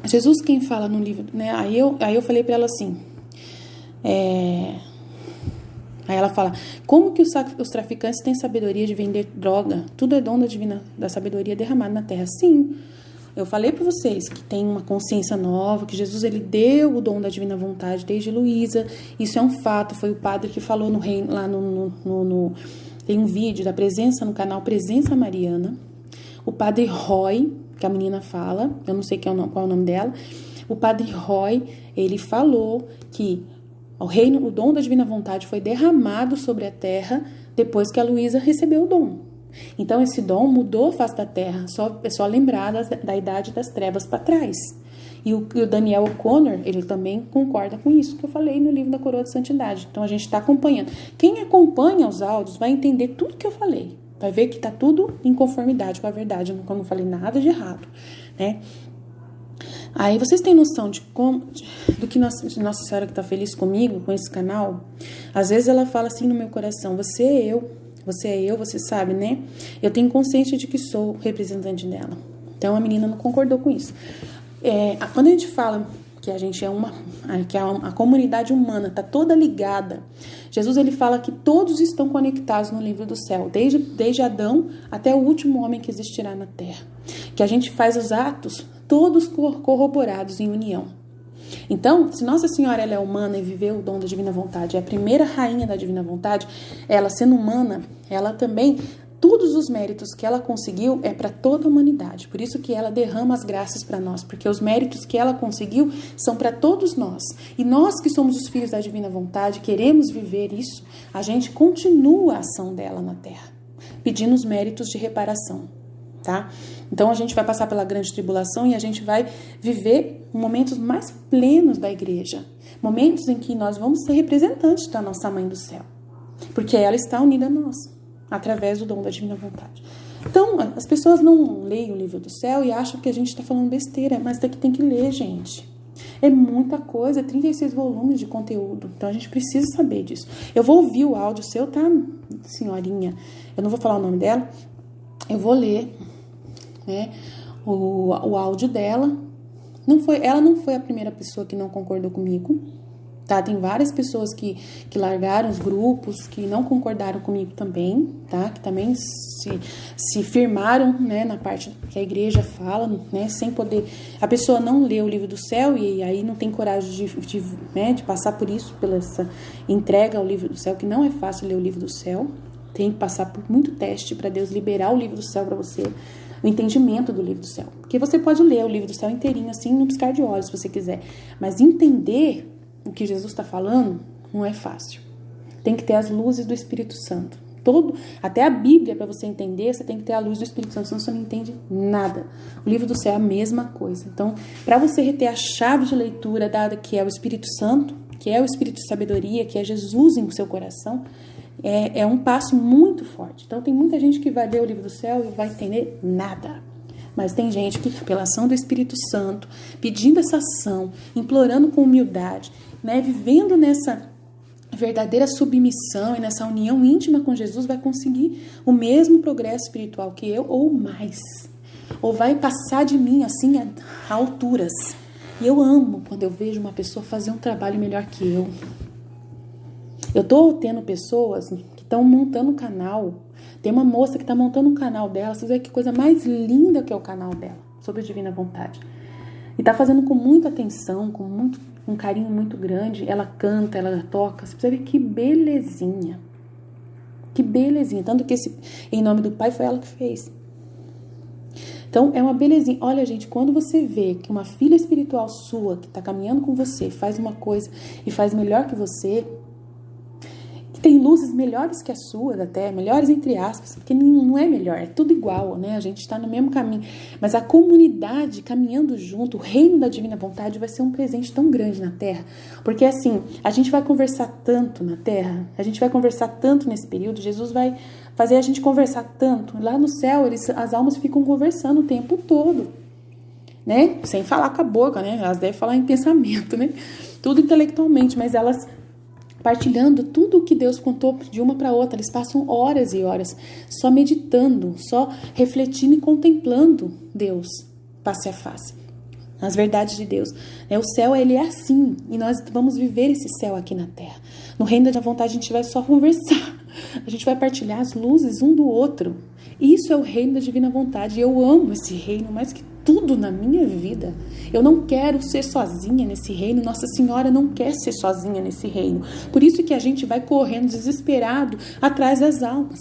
Jesus quem fala no livro, né? Aí eu falei para ela assim, aí ela fala, como que os traficantes têm sabedoria de vender droga? Tudo é dom da divina, da sabedoria derramada na terra. Sim, eu falei para vocês que tem uma consciência nova, que Jesus ele deu o dom da divina vontade desde Luísa. Isso é um fato, foi o padre que falou no reino, lá tem um vídeo da presença no canal Presença Mariana. O padre Roy, que a menina fala, eu não sei qual é o nome dela, o padre Roy, ele falou que o dom da divina vontade foi derramado sobre a terra depois que a Luísa recebeu o dom. Então, esse dom mudou a face da terra, é só lembrar da idade das trevas para trás. E o Daniel O'Connor, ele também concorda com isso que eu falei no livro da Coroa de Santidade. Então, a gente está acompanhando. Quem acompanha os áudios vai entender tudo que eu falei. Vai ver que está tudo em conformidade com a verdade. Eu não falei nada de errado, né? Aí vocês têm noção do que Nossa Senhora que está feliz comigo, com esse canal? Às vezes ela fala assim no meu coração, você é eu, você sabe, né? Eu tenho consciência de que sou representante dela. Então a menina não concordou com isso. Quando a gente fala que a gente que a comunidade humana está toda ligada, Jesus ele fala que todos estão conectados no livro do céu, desde Adão até o último homem que existirá na terra. Que a gente faz os atos todos corroborados em união. Então, se Nossa Senhora ela é humana e viveu o dom da divina vontade, é a primeira rainha da divina vontade, ela sendo humana, ela também, todos os méritos que ela conseguiu é para toda a humanidade. Por isso que ela derrama as graças para nós, porque os méritos que ela conseguiu são para todos nós. E nós que somos os filhos da divina vontade, queremos viver isso, a gente continua a ação dela na terra, pedindo os méritos de reparação. Tá? Então a gente vai passar pela grande tribulação e a gente vai viver momentos mais plenos da igreja, momentos em que nós vamos ser representantes da nossa Mãe do Céu, porque ela está unida a nós, através do dom da divina vontade. Então as pessoas não leem o livro do céu e acham que a gente está falando besteira, mas daqui tem que ler, gente. É muita coisa, 36 volumes de conteúdo, então a gente precisa saber disso. Eu vou ouvir o áudio seu, tá, senhorinha? Eu não vou falar o nome dela, eu vou ler, né, o áudio dela. Ela não foi a primeira pessoa que não concordou comigo, tá? Tem várias pessoas que largaram os grupos, que não concordaram comigo também, tá? Que também se firmaram, né, na parte que a igreja fala, né, sem poder... A pessoa não lê o livro do céu e aí não tem coragem de passar por isso, pela essa entrega ao livro do céu, que não é fácil ler o livro do céu. Tem que passar por muito teste para Deus liberar o livro do céu para você, o entendimento do livro do céu. Porque você pode ler o livro do céu inteirinho assim, num piscar de olhos, se você quiser. Mas entender o que Jesus está falando não é fácil. Tem que ter as luzes do Espírito Santo. Até a Bíblia, para você entender, você tem que ter a luz do Espírito Santo, senão você não entende nada. O livro do céu é a mesma coisa. Então, para você reter a chave de leitura dada, que é o Espírito Santo, que é o Espírito de sabedoria, que é Jesus em seu coração, é um passo muito forte. Então tem muita gente que vai ler o livro do céu e vai entender nada. Mas tem gente que, pela ação do Espírito Santo, pedindo essa ação, implorando com humildade, né, vivendo nessa verdadeira submissão e nessa união íntima com Jesus, vai conseguir o mesmo progresso espiritual que eu, ou mais. Ou vai passar de mim, assim, a alturas. E eu amo quando eu vejo uma pessoa fazer um trabalho melhor que eu. Eu tô tendo pessoas que estão montando um canal. Tem uma moça que está montando um canal dela. Vocês veem que coisa mais linda que é o canal dela, sobre a divina vontade. E tá fazendo com muita atenção, com um carinho muito grande. Ela canta, ela toca. Você precisa ver que belezinha. Que belezinha. Tanto que Em Nome do Pai foi ela que fez. Então, é uma belezinha. Olha, gente, quando você vê que uma filha espiritual sua, que está caminhando com você, faz uma coisa e faz melhor que você... tem luzes melhores que a sua da Terra, melhores entre aspas, porque não é melhor, é tudo igual, né? A gente está no mesmo caminho. Mas a comunidade caminhando junto, o reino da divina vontade vai ser um presente tão grande na Terra. Porque assim, a gente vai conversar tanto na Terra, a gente vai conversar tanto nesse período, Jesus vai fazer a gente conversar tanto. Lá no céu, as almas ficam conversando o tempo todo, né? Sem falar com a boca, né? Elas devem falar em pensamento, né? Tudo intelectualmente, mas elas partilhando tudo o que Deus contou de uma para outra. Eles passam horas e horas só meditando, só refletindo e contemplando Deus face a face, as verdades de Deus. O céu, ele é assim, e nós vamos viver esse céu aqui na Terra. No reino da vontade a gente vai só conversar, a gente vai partilhar as luzes um do outro. Isso é o reino da divina vontade. Eu amo esse reino mais que tudo na minha vida. Eu não quero ser sozinha nesse reino. Nossa Senhora não quer ser sozinha nesse reino. Por isso que a gente vai correndo desesperado atrás das almas.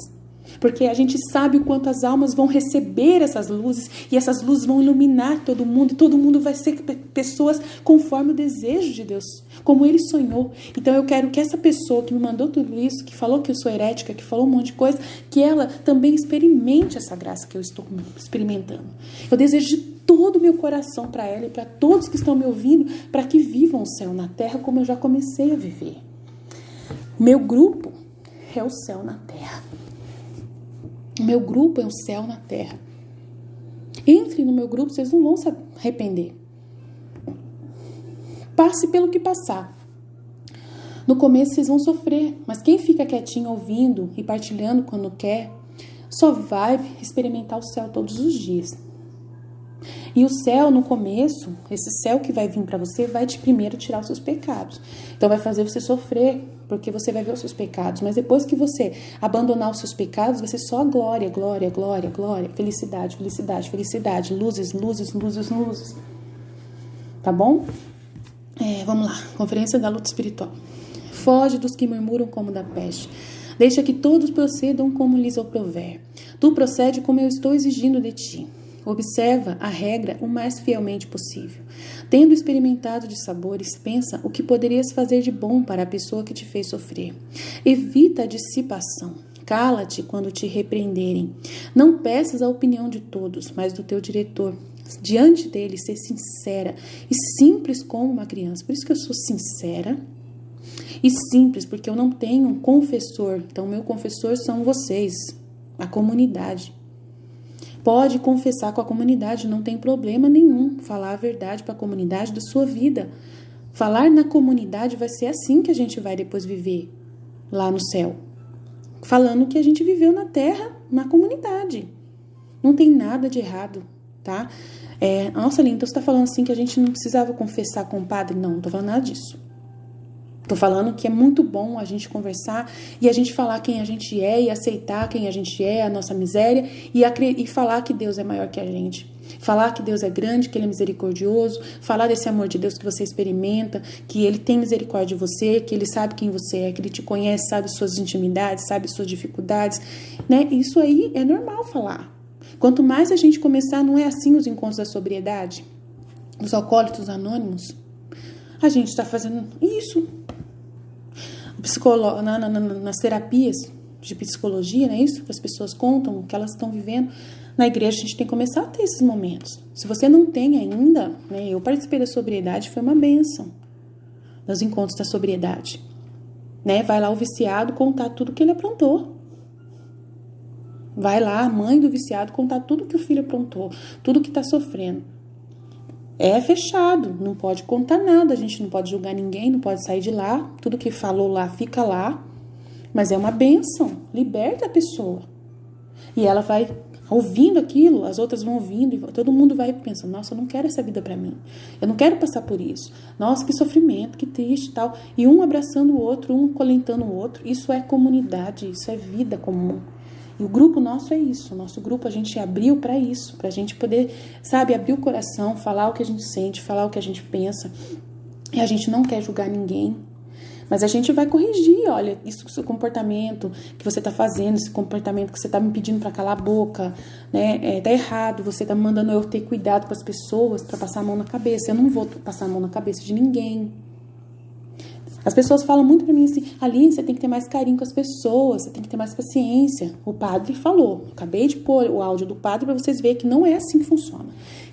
Porque a gente sabe o quanto as almas vão receber essas luzes, e essas luzes vão iluminar todo mundo, e todo mundo vai ser pessoas conforme o desejo de Deus, como Ele sonhou. Então eu quero que essa pessoa que me mandou tudo isso, que falou que eu sou herética, que falou um monte de coisa, que ela também experimente essa graça que eu estou experimentando. Eu desejo de todo o meu coração para ela e para todos que estão me ouvindo, para que vivam o céu na terra como eu já comecei a viver. O meu grupo é o céu na terra. O meu grupo é o céu na terra. Entre no meu grupo, vocês não vão se arrepender. Passe pelo que passar. No começo vocês vão sofrer, mas quem fica quietinho ouvindo e partilhando quando quer, só vai experimentar o céu todos os dias. E o céu, no começo, esse céu que vai vir para você, vai te primeiro tirar os seus pecados. Então vai fazer você sofrer, porque você vai ver os seus pecados. Mas depois que você abandonar os seus pecados, vai ser só glória, glória, glória, glória, felicidade, felicidade, felicidade, luzes, luzes, luzes, luzes. Tá bom? Vamos lá. Conferência da luta espiritual. Foge dos que murmuram como da peste. Deixa que todos procedam como lhes aprouver. Tu procede como eu estou exigindo de ti. Observa a regra o mais fielmente possível. Tendo experimentado de sabores, pensa o que poderias fazer de bom para a pessoa que te fez sofrer. Evita a dissipação. Cala-te quando te repreenderem. Não peças a opinião de todos, mas do teu diretor. Diante dele, ser sincera e simples como uma criança. Por isso que eu sou sincera e simples, porque eu não tenho um confessor. Então, meu confessor são vocês, a comunidade. Pode confessar com a comunidade, não tem problema nenhum. Falar a verdade para a comunidade da sua vida. Falar na comunidade vai ser assim que a gente vai depois viver lá no céu. Falando que a gente viveu na terra, na comunidade. Não tem nada de errado, tá? Nossa, Aline, então você está falando assim que a gente não precisava confessar com o padre? Não estou falando nada disso. Estou falando que é muito bom a gente conversar e a gente falar quem a gente é e aceitar quem a gente é, a nossa miséria, e falar que Deus é maior que a gente. Falar que Deus é grande, que Ele é misericordioso, falar desse amor de Deus que você experimenta, que Ele tem misericórdia de você, que Ele sabe quem você é, que Ele te conhece, sabe suas intimidades, sabe suas dificuldades, né? Isso aí é normal falar. Quanto mais a gente começar, não é assim os encontros da sobriedade, os alcoólicos anônimos, a gente está fazendo isso. Nas terapias de psicologia, não é isso? Que as pessoas contam, que elas estão vivendo. Na igreja a gente tem que começar a ter esses momentos. Se você não tem ainda, né? Eu participei da sobriedade, foi uma bênção. Nos encontros da sobriedade. Né? Vai lá o viciado contar tudo que ele aprontou. Vai lá a mãe do viciado contar tudo que o filho aprontou, tudo que está sofrendo. É fechado, não pode contar nada, a gente não pode julgar ninguém, não pode sair de lá, tudo que falou lá fica lá, mas é uma bênção, liberta a pessoa. E ela vai ouvindo aquilo, as outras vão ouvindo, e todo mundo vai pensando, nossa, eu não quero essa vida pra mim, eu não quero passar por isso, nossa, que sofrimento, que triste e tal, e um abraçando o outro, um colentando o outro, isso é comunidade, isso é vida comum. E o grupo nosso é isso, o nosso grupo a gente abriu para isso, pra gente poder, sabe, abrir o coração, falar o que a gente sente, falar o que a gente pensa. E a gente não quer julgar ninguém, mas a gente vai corrigir, olha, isso o seu comportamento que você tá fazendo, esse comportamento que você tá me pedindo para calar a boca, né, tá errado, você tá me mandando eu ter cuidado com as pessoas para passar a mão na cabeça, eu não vou passar a mão na cabeça de ninguém. As pessoas falam muito pra mim assim, Aline, você tem que ter mais carinho com as pessoas, você tem que ter mais paciência. O padre falou, acabei de pôr o áudio do padre pra vocês verem que não é assim que funciona.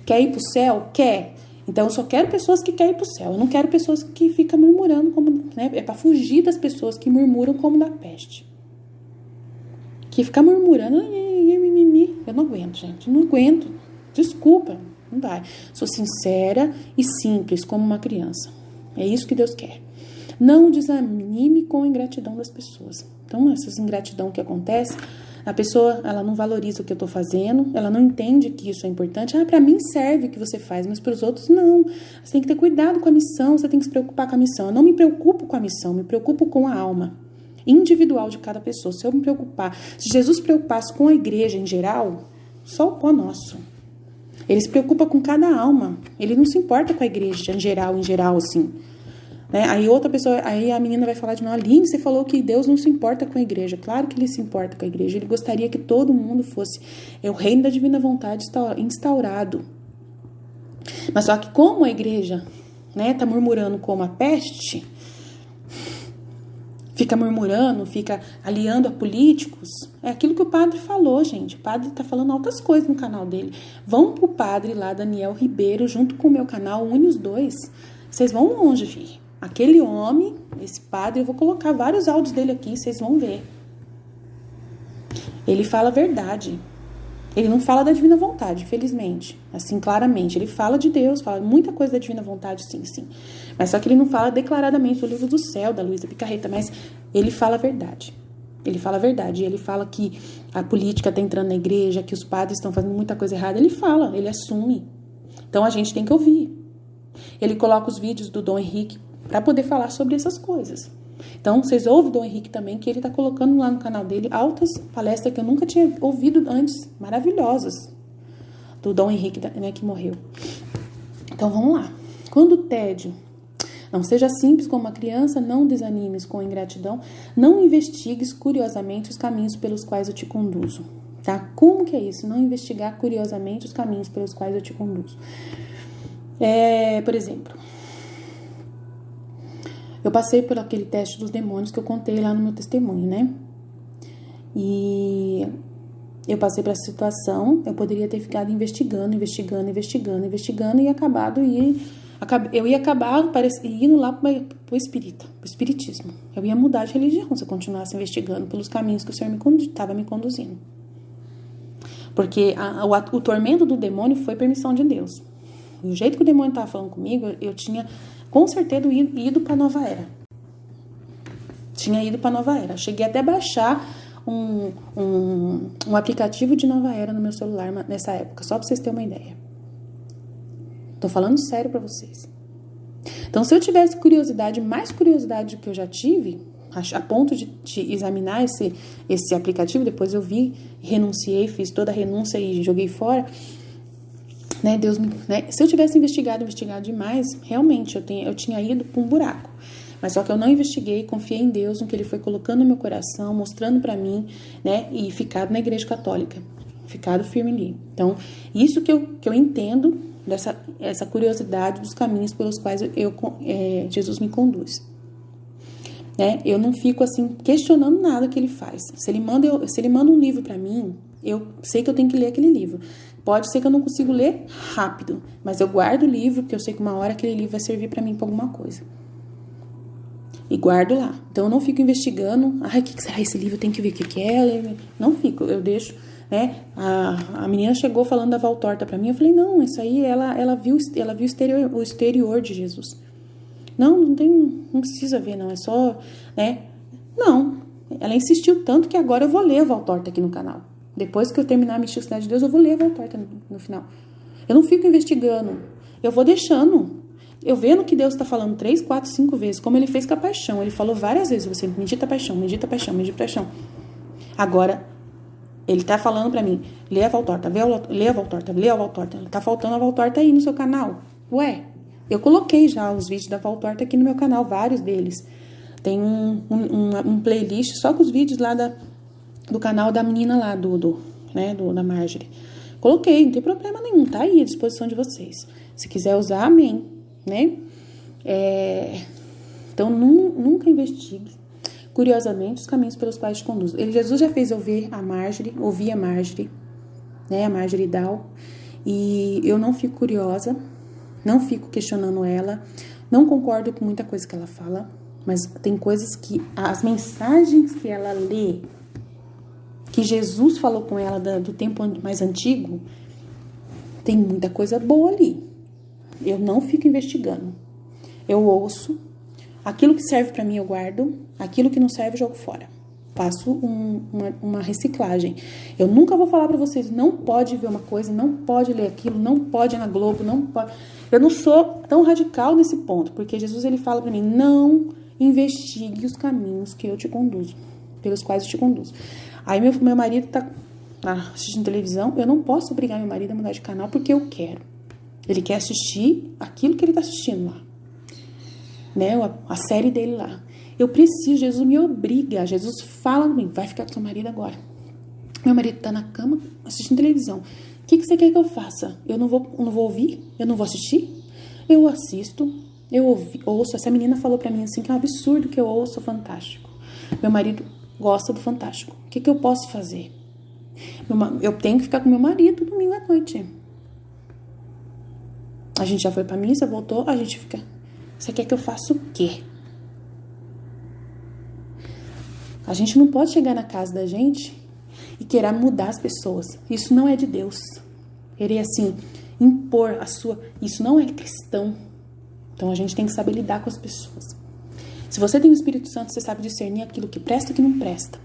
Quer ir pro céu? Quer. Então eu só quero pessoas que querem ir pro céu. Eu não quero pessoas que ficam murmurando, como, né? É pra fugir das pessoas que murmuram como da peste. Que ficar murmurando, eu não aguento, gente, não aguento. Desculpa, não vai. Sou sincera e simples como uma criança. É isso que Deus quer. Não desanime com a ingratidão das pessoas. Então, essas ingratidão que acontece, a pessoa, ela não valoriza o que eu estou fazendo, ela não entende que isso é importante. Para mim serve o que você faz, mas para os outros não. Você tem que ter cuidado com a missão, você tem que se preocupar com a missão. Eu não me preocupo com a missão, me preocupo com a alma individual de cada pessoa. Se eu me preocupar, se Jesus se preocupasse com a igreja em geral, só o pó nosso. Ele se preocupa com cada alma. Ele não se importa com a igreja em geral, assim. Né? Aí outra pessoa, aí a menina vai falar de novo, Aline, você falou que Deus não se importa com a igreja. Claro que ele se importa com a igreja. Ele gostaria que todo mundo fosse o reino da divina vontade instaurado. Mas só que como a igreja, né, tá murmurando como a peste, fica murmurando, fica aliando a políticos, é aquilo que o padre falou, gente. O padre tá falando altas coisas no canal dele. Vão pro padre lá, Daniel Ribeiro, junto com o meu canal, une os dois. Vocês vão longe, filho. Aquele homem, esse padre, eu vou colocar vários áudios dele aqui, vocês vão ver. Ele fala a verdade. Ele não fala da divina vontade, infelizmente. Assim, claramente. Ele fala de Deus, fala muita coisa da divina vontade, sim, sim. Mas só que ele não fala declaradamente do livro do céu, da Luísa Picarreta, mas ele fala a verdade. Ele fala a verdade. Ele fala que a política está entrando na igreja, que os padres estão fazendo muita coisa errada. Ele fala, ele assume. Então a gente tem que ouvir. Ele coloca os vídeos do Dom Henrique para poder falar sobre essas coisas. Então, vocês ouvem o Dom Henrique também, que ele está colocando lá no canal dele altas palestras que eu nunca tinha ouvido antes, maravilhosas, do Dom Henrique, né, que morreu. Então, vamos lá. Quando o tédio, não seja simples como uma criança, não desanimes com a ingratidão, não investigues curiosamente os caminhos pelos quais eu te conduzo. Tá? Como que é isso? Não investigar curiosamente os caminhos pelos quais eu te conduzo. Por exemplo, eu passei por aquele teste dos demônios que eu contei lá no meu testemunho, né? E eu passei por essa situação, eu poderia ter ficado investigando e acabado eu ia acabar indo lá pro espiritismo. Eu ia mudar de religião se eu continuasse investigando pelos caminhos que o Senhor estava me conduzindo. Porque o tormento do demônio foi permissão de Deus. O jeito que o demônio estava falando comigo, eu tinha com certeza ido para Nova Era. Tinha ido para Nova Era. Cheguei até a baixar um aplicativo de Nova Era no meu celular nessa época, só para vocês terem uma ideia. Tô falando sério para vocês. Então, se eu tivesse mais curiosidade do que eu já tive, a ponto de examinar esse aplicativo, depois eu vi, renunciei, fiz toda a renúncia e joguei fora. Né, Deus se eu tivesse investigado demais, realmente eu tinha ido para um buraco. Mas só que eu não investiguei, confiei em Deus, no que Ele foi colocando no meu coração, mostrando para mim, né, e ficado na igreja católica, ficado firme ali. Então, isso que eu entendo essa curiosidade dos caminhos pelos quais Jesus me conduz. Né? Eu não fico assim questionando nada que Ele faz. Se ele manda um livro para mim, eu sei que eu tenho que ler aquele livro. Pode ser que eu não consiga ler rápido, mas eu guardo o livro, porque eu sei que uma hora aquele livro vai servir para mim para alguma coisa. E guardo lá. Então eu não fico investigando, o que será esse livro, tem que ver o que é. Não fico, eu deixo, né? A menina chegou falando da Valtorta para mim, eu falei, não, isso aí ela viu o exterior de Jesus. Não precisa ver, não, é só, né? Não, ela insistiu tanto que agora eu vou ler a Valtorta aqui no canal. Depois que eu terminar a misticidade de Deus, eu vou ler a Valtorta no final. Eu não fico investigando. Eu vou deixando. Eu vendo que Deus está falando 3, 4, 5 vezes, como Ele fez com a paixão. Ele falou várias vezes, você medita a paixão, medita a paixão, medita a paixão. Agora, Ele está falando para mim, lê a Valtorta, lê a Valtorta, lê a Valtorta. Tá faltando a Valtorta aí no seu canal. Ué, eu coloquei já os vídeos da Valtorta aqui no meu canal, vários deles. Tem um playlist só com os vídeos lá do canal da menina lá, da Marjorie. Coloquei, não tem problema nenhum, tá aí à disposição de vocês. Se quiser usar, amém, né? Então, nunca investigue, curiosamente, os caminhos pelos quais te conduz. Jesus já fez eu ouvir a Marjorie, né, a Marjorie Dahl, e eu não fico curiosa, não fico questionando ela, não concordo com muita coisa que ela fala, mas tem coisas que, as mensagens que ela lê, que Jesus falou com ela do tempo mais antigo, tem muita coisa boa ali. Eu não fico investigando. Eu ouço, aquilo que serve pra mim eu guardo, aquilo que não serve eu jogo fora. Faço uma reciclagem. Eu nunca vou falar pra vocês, não pode ver uma coisa, não pode ler aquilo, não pode ir na Globo, não pode. Eu não sou tão radical nesse ponto, porque Jesus ele fala pra mim, não investigue os caminhos que eu te conduzo, pelos quais eu te conduzo. Aí meu marido tá assistindo televisão, eu não posso obrigar meu marido a mudar de canal porque eu quero. Ele quer assistir aquilo que ele tá assistindo lá, né? A série dele lá. Eu preciso, Jesus me obriga, Jesus fala pra mim, vai ficar com seu marido agora. Meu marido tá na cama assistindo televisão. O que você quer que eu faça? Eu não vou ouvir? Eu não vou assistir? Eu assisto, ouço. Essa menina falou pra mim assim, que é um absurdo que eu ouço o Fantástico. Meu marido gosta do Fantástico. O que eu posso fazer? Eu tenho que ficar com meu marido domingo à noite. A gente já foi pra missa, voltou, a gente fica... Você quer que eu faça o quê? A gente não pode chegar na casa da gente e querer mudar as pessoas. Isso não é de Deus. Querer, assim, impor a sua... Isso não é cristão. Então, a gente tem que saber lidar com as pessoas. Se você tem o Espírito Santo, você sabe discernir aquilo que presta e que não presta.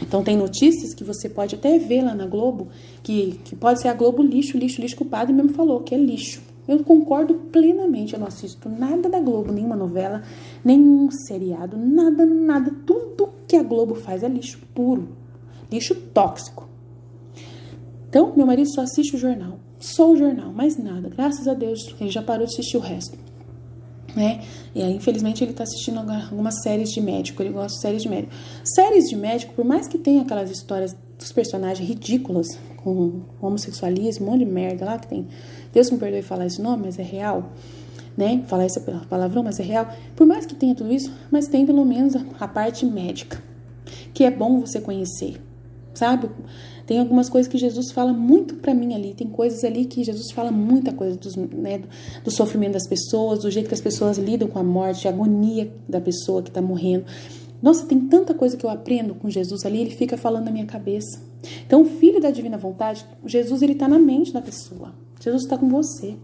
Então, tem notícias que você pode até ver lá na Globo, que pode ser a Globo lixo, que o padre mesmo falou, que é lixo. Eu concordo plenamente, eu não assisto nada da Globo, nenhuma novela, nenhum seriado, nada. Tudo que a Globo faz é lixo puro, lixo tóxico. Então, meu marido só assiste o jornal, só o jornal, mais nada. Graças a Deus, ele já parou de assistir o resto, né? E aí, infelizmente, ele tá assistindo algumas séries de médico, ele gosta de séries de médico. Séries de médico, por mais que tenha aquelas histórias dos personagens ridículas, com homossexualismo, um monte de merda lá que tem... Deus me perdoe falar esse nome, mas é real, né? Falar esse palavrão, mas é real. Por mais que tenha tudo isso, mas tem pelo menos a parte médica, que é bom você conhecer, sabe? Tem algumas coisas que Jesus fala muito pra mim ali. Tem coisas ali que Jesus fala muita coisa do sofrimento das pessoas, do jeito que as pessoas lidam com a morte, a agonia da pessoa que tá morrendo. Nossa, tem tanta coisa que eu aprendo com Jesus ali, ele fica falando na minha cabeça. Então, o Filho da Divina Vontade, Jesus, ele tá na mente da pessoa. Jesus está com você.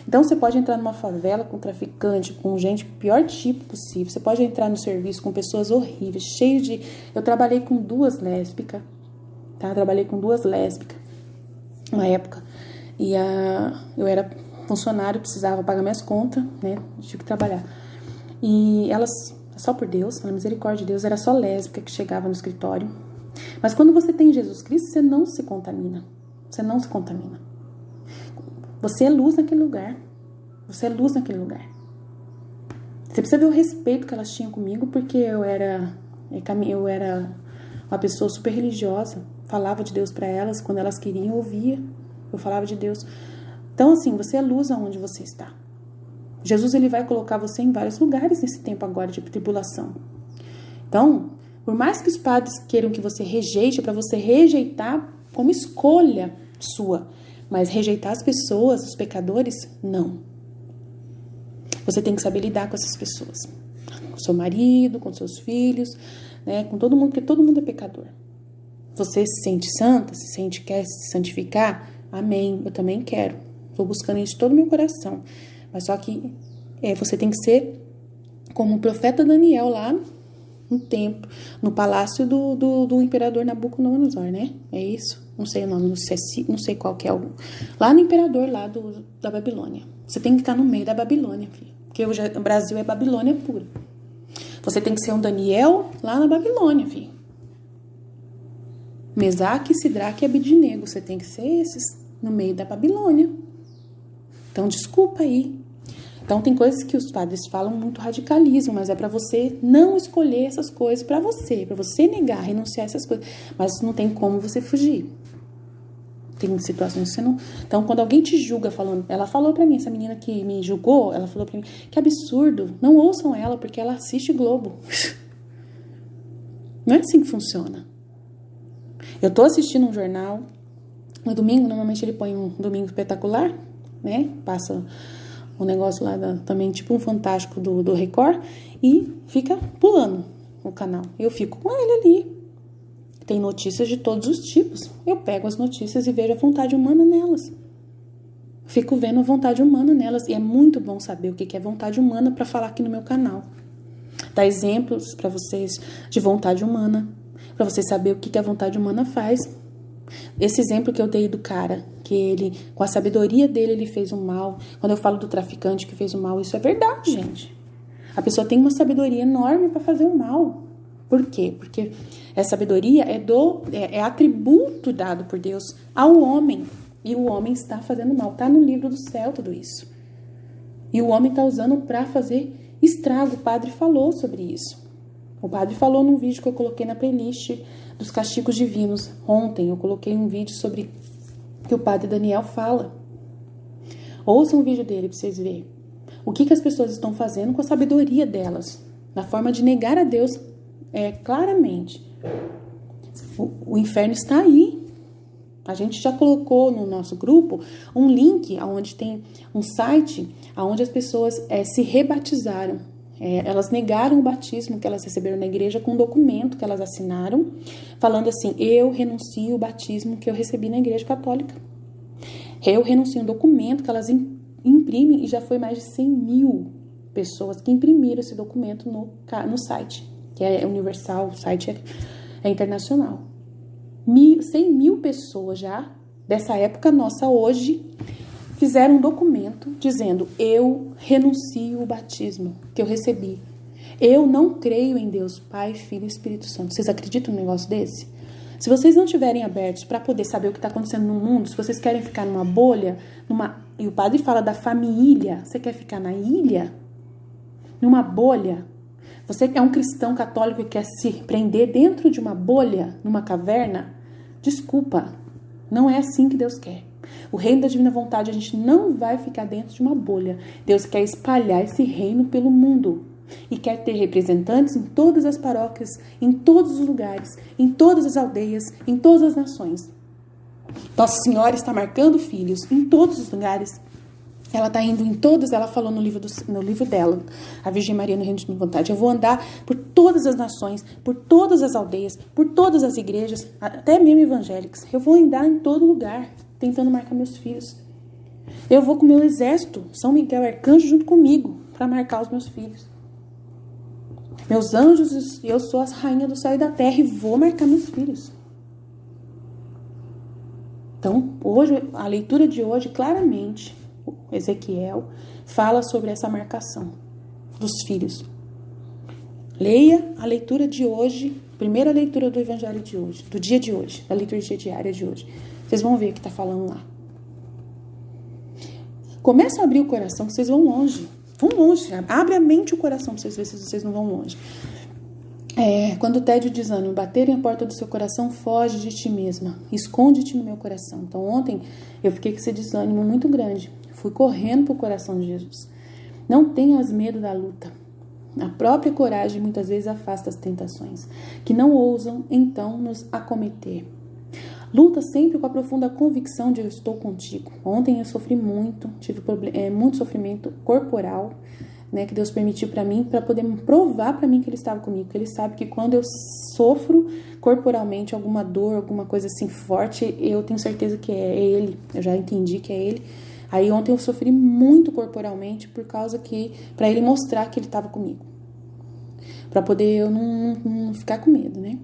Então, você pode entrar numa favela com traficante, com gente pior tipo possível. Você pode entrar no serviço com pessoas horríveis, cheios de... Eu trabalhei com 2 lésbicas, tá? Trabalhei com 2 lésbicas na época. E eu era funcionário, precisava pagar minhas contas, né? Tive que trabalhar. E elas, só por Deus, pela misericórdia de Deus, era só lésbica que chegava no escritório. Mas quando você tem Jesus Cristo, você não se contamina. Você não se contamina. Você é luz naquele lugar. Você é luz naquele lugar. Você precisa ver o respeito que elas tinham comigo, porque eu era uma pessoa super religiosa. Falava de Deus para elas, quando elas queriam, eu ouvia. Eu falava de Deus. Então, assim, você é luz aonde você está. Jesus, ele vai colocar você em vários lugares nesse tempo agora de tribulação. Então, por mais que os padres queiram que você rejeite, é para você rejeitar como escolha sua. Mas rejeitar as pessoas, os pecadores, não. Você tem que saber lidar com essas pessoas. Com seu marido, com seus filhos, né? Com todo mundo, porque todo mundo é pecador. Você se sente santa, quer se santificar? Amém, eu também quero. Estou buscando isso de todo o meu coração. Mas só que você tem que ser como o profeta Daniel lá no templo, no palácio do imperador Nabucodonosor, né? É isso? Não sei o nome, não sei qual que é o... Lá no imperador lá da Babilônia. Você tem que estar no meio da Babilônia, filho. Porque o Brasil é Babilônia pura. Você tem que ser um Daniel lá na Babilônia, filho. Mesaque, Sidraque e Abednego. Você tem que ser esses no meio da Babilônia. Então, desculpa aí. Então, tem coisas que os padres falam muito radicalismo, mas é para você não escolher essas coisas para você negar, renunciar a essas coisas. Mas não tem como você fugir. tem situações que você não... Então, quando alguém te julga falando... Ela falou pra mim, essa menina que me julgou, ela falou pra mim, que absurdo, não ouçam ela, porque ela assiste Globo. Não é assim que funciona. Eu tô assistindo um jornal, no domingo, normalmente ele põe um Domingo Espetacular, né? Passa um negócio lá, também tipo um Fantástico do Record, e fica pulando o canal. Eu fico com ele ali. Tem notícias de todos os tipos. Eu pego as notícias e vejo a vontade humana nelas. Fico vendo a vontade humana nelas. E é muito bom saber o que é vontade humana para falar aqui no meu canal. Dar exemplos para vocês de vontade humana. Para vocês saber o que a vontade humana faz. Esse exemplo que eu dei do cara, que ele, com a sabedoria dele, ele fez o mal. Quando eu falo do traficante que fez o mal, isso é verdade, gente. A pessoa tem uma sabedoria enorme para fazer o mal. Por quê? Porque essa sabedoria é atributo dado por Deus ao homem. E o homem está fazendo mal. Está no livro do céu tudo isso. E o homem está usando para fazer estrago. O padre falou sobre isso. O padre falou num vídeo que eu coloquei na playlist dos castigos divinos. Ontem eu coloquei um vídeo sobre que o padre Daniel fala. Ouça um vídeo dele para vocês verem. O que as pessoas estão fazendo com a sabedoria delas. Na forma de negar a Deus. Claramente, o inferno está aí. A gente já colocou no nosso grupo um link onde tem um site onde as pessoas se rebatizaram. Elas negaram o batismo que elas receberam na igreja com um documento que elas assinaram, falando assim, eu renuncio o batismo que eu recebi na igreja católica. Eu renuncio um documento que elas imprimem e já foi mais de 100 mil pessoas que imprimiram esse documento no site. Que é universal, o site é internacional. 100 mil pessoas já, dessa época nossa hoje, fizeram um documento dizendo, eu renuncio o batismo que eu recebi. Eu não creio em Deus, Pai, Filho e Espírito Santo. Vocês acreditam num negócio desse? Se vocês não estiverem abertos para poder saber o que está acontecendo no mundo, se vocês querem ficar numa bolha, e o padre fala da família, você quer ficar na ilha? Numa bolha? Você que é um cristão católico e quer se prender dentro de uma bolha, numa caverna, desculpa, não é assim que Deus quer. O reino da divina vontade, a gente não vai ficar dentro de uma bolha. Deus quer espalhar esse reino pelo mundo. E quer ter representantes em todas as paróquias, em todos os lugares, em todas as aldeias, em todas as nações. Nossa Senhora está marcando filhos em todos os lugares. Ela está indo em todas, ela falou no livro dela, a Virgem Maria no Reino de Vontade. Eu vou andar por todas as nações, por todas as aldeias, por todas as igrejas, até mesmo evangélicas. Eu vou andar em todo lugar, tentando marcar meus filhos. Eu vou com o meu exército, São Miguel Arcanjo, junto comigo, para marcar os meus filhos. Meus anjos, eu sou a rainha do céu e da terra e vou marcar meus filhos. Então, hoje, a leitura de hoje, claramente, Ezequiel fala sobre essa marcação dos filhos. Leia a leitura de hoje, primeira leitura do evangelho de hoje, do dia de hoje, da liturgia diária de hoje. Vocês vão ver o que está falando lá. Começa a abrir o coração, que vocês vão longe. Vão longe, abre a mente e o coração para vocês verem se vocês não vão longe. Quando o tédio e o desânimo baterem a porta do seu coração, foge de ti mesma, esconde-te no meu coração. Então ontem eu fiquei com esse desânimo muito grande, fui correndo para o coração de Jesus. Não tenhas medo da luta. A própria coragem muitas vezes afasta as tentações, que não ousam então nos acometer. Luta sempre com a profunda convicção de eu estou contigo. Ontem eu sofri muito, tive muito sofrimento corporal, né, que Deus permitiu para mim, para poder provar para mim que Ele estava comigo. Que Ele sabe que quando eu sofro corporalmente alguma dor, alguma coisa assim forte, eu tenho certeza que é Ele. Eu já entendi que é Ele. Aí ontem eu sofri muito corporalmente por causa que, para Ele mostrar que Ele estava comigo. Para poder eu não ficar com medo, né?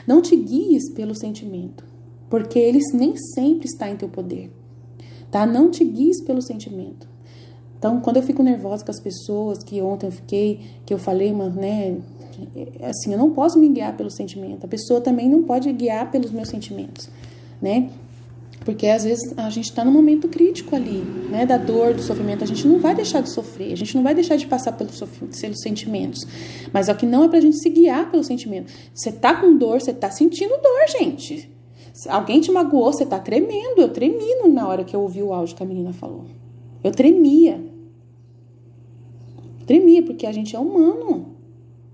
Não te guies pelo sentimento, porque ele nem sempre está em teu poder, tá? Não te guies pelo sentimento. Então, quando eu fico nervosa com as pessoas, que ontem eu fiquei, que eu falei, né, assim, eu não posso me guiar pelo sentimento. A pessoa também não pode guiar pelos meus sentimentos, né? Porque às vezes a gente está num momento crítico ali, né, da dor, do sofrimento. A gente não vai deixar de sofrer, a gente não vai deixar de passar pelos sentimentos. Mas é o que não é pra gente se guiar pelo sentimento. Você tá com dor, você tá sentindo dor, gente. Se alguém te magoou, você tá tremendo. Eu tremi na hora que eu ouvi o áudio que a menina falou. Eu tremia. Tremia, porque a gente é humano.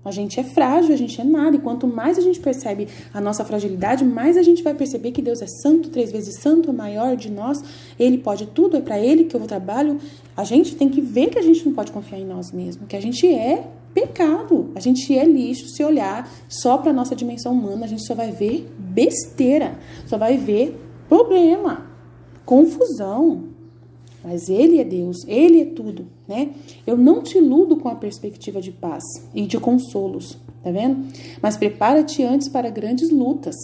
A gente é frágil, a gente é nada. E quanto mais a gente percebe a nossa fragilidade, mais a gente vai perceber que Deus é santo, 3 vezes santo, é maior de nós. Ele pode tudo, é pra Ele que eu trabalho. A gente tem que ver que a gente não pode confiar em nós mesmos. Que a gente é pecado. A gente é lixo. Se olhar só pra nossa dimensão humana, a gente só vai ver besteira. Só vai ver problema, confusão. Mas Ele é Deus, Ele é tudo, né? Eu não te iludo com a perspectiva de paz e de consolos, tá vendo? Mas prepara-te antes para grandes lutas.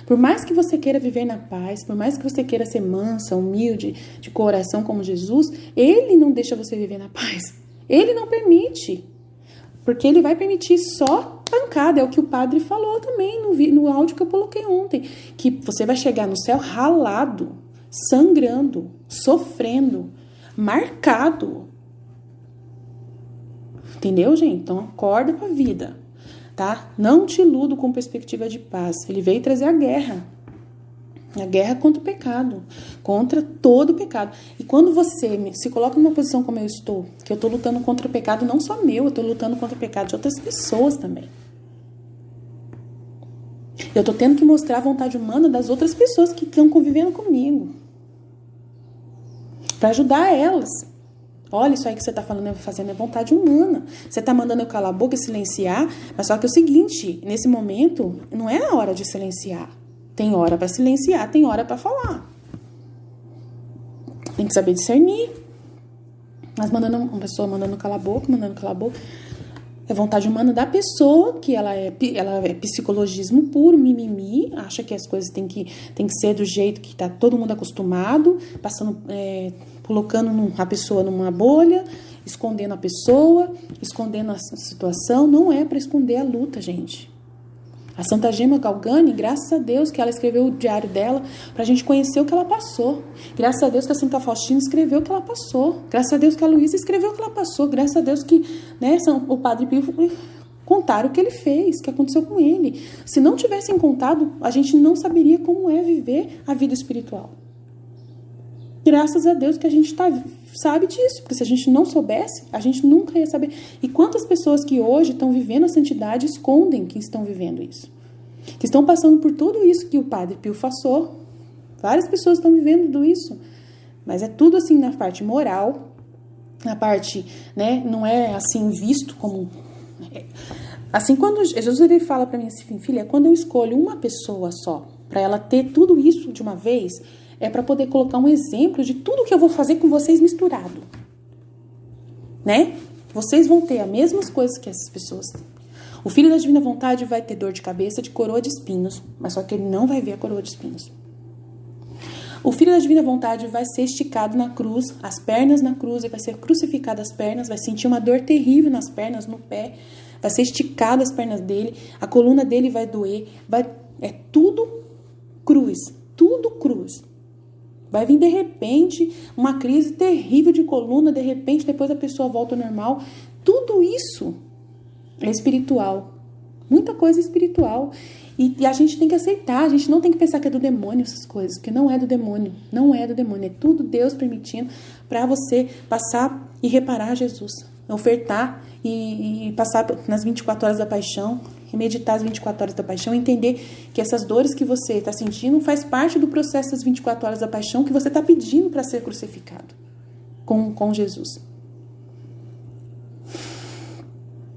Por mais que você queira viver na paz, por mais que você queira ser mansa, humilde, de coração como Jesus, Ele não deixa você viver na paz. Ele não permite. Porque Ele vai permitir só pancada. É o que o padre falou também no áudio que eu coloquei ontem. Que você vai chegar no céu ralado, sangrando, sofrendo, marcado. Entendeu, gente? Então acorda pra vida, tá? Não te iludo com perspectiva de paz. Ele veio trazer a guerra. A guerra contra o pecado, contra todo o pecado. E quando você se coloca numa posição como eu estou, que eu tô lutando contra o pecado não só meu, eu tô lutando contra o pecado de outras pessoas também. Eu tô tendo que mostrar a vontade humana das outras pessoas que estão convivendo comigo. Para ajudar elas. Olha, isso aí que você tá falando, fazendo é vontade humana. Você tá mandando eu calar a boca e silenciar, mas só que é o seguinte, nesse momento, não é a hora de silenciar. Tem hora para silenciar, tem hora para falar. Tem que saber discernir. Mas uma pessoa mandando calar a boca, é vontade humana da pessoa, que ela é psicologismo puro, mimimi, acha que as coisas tem que ser do jeito que tá todo mundo acostumado, colocando a pessoa numa bolha, escondendo a pessoa, escondendo a situação. Não é para esconder a luta, gente. A Santa Gema Galgani, graças a Deus que ela escreveu o diário dela pra gente conhecer o que ela passou. Graças a Deus que a Santa Faustina escreveu o que ela passou. Graças a Deus que a Luísa escreveu o que ela passou. Graças a Deus que, né, o Padre Pio contaram o que ele fez, o que aconteceu com ele. Se não tivessem contado, a gente não saberia como é viver a vida espiritual. Graças a Deus que a gente sabe disso, porque se a gente não soubesse, a gente nunca ia saber. E quantas pessoas que hoje estão vivendo a santidade escondem que estão vivendo isso? Que estão passando por tudo isso que o Padre Pio passou. Várias pessoas estão vivendo tudo isso. Mas é tudo assim na parte moral, na parte, né, não é assim visto como... Assim, quando Jesus ele fala para mim assim, filha, quando eu escolho uma pessoa só, para ela ter tudo isso de uma vez... É para poder colocar um exemplo de tudo que eu vou fazer com vocês misturado. Né? Vocês vão ter as mesmas coisas que essas pessoas têm. O filho da divina vontade vai ter dor de cabeça de coroa de espinhos, mas só que ele não vai ver a coroa de espinhos. O filho da divina vontade vai ser esticado na cruz, as pernas na cruz, ele vai ser crucificado as pernas, vai sentir uma dor terrível nas pernas, no pé, vai ser esticado as pernas dele, a coluna dele vai doer, é tudo cruz, tudo cruz. Vai vir, de repente, uma crise terrível de coluna, de repente, depois a pessoa volta ao normal. Tudo isso é espiritual. Muita coisa espiritual. E a gente tem que aceitar, a gente não tem que pensar que é do demônio essas coisas, porque não é do demônio. Não é do demônio, é tudo Deus permitindo para você passar e reparar Jesus. Ofertar e passar nas 24 horas da paixão, e meditar as 24 horas da paixão, entender que essas dores que você está sentindo faz parte do processo das 24 horas da paixão que você está pedindo para ser crucificado com Jesus.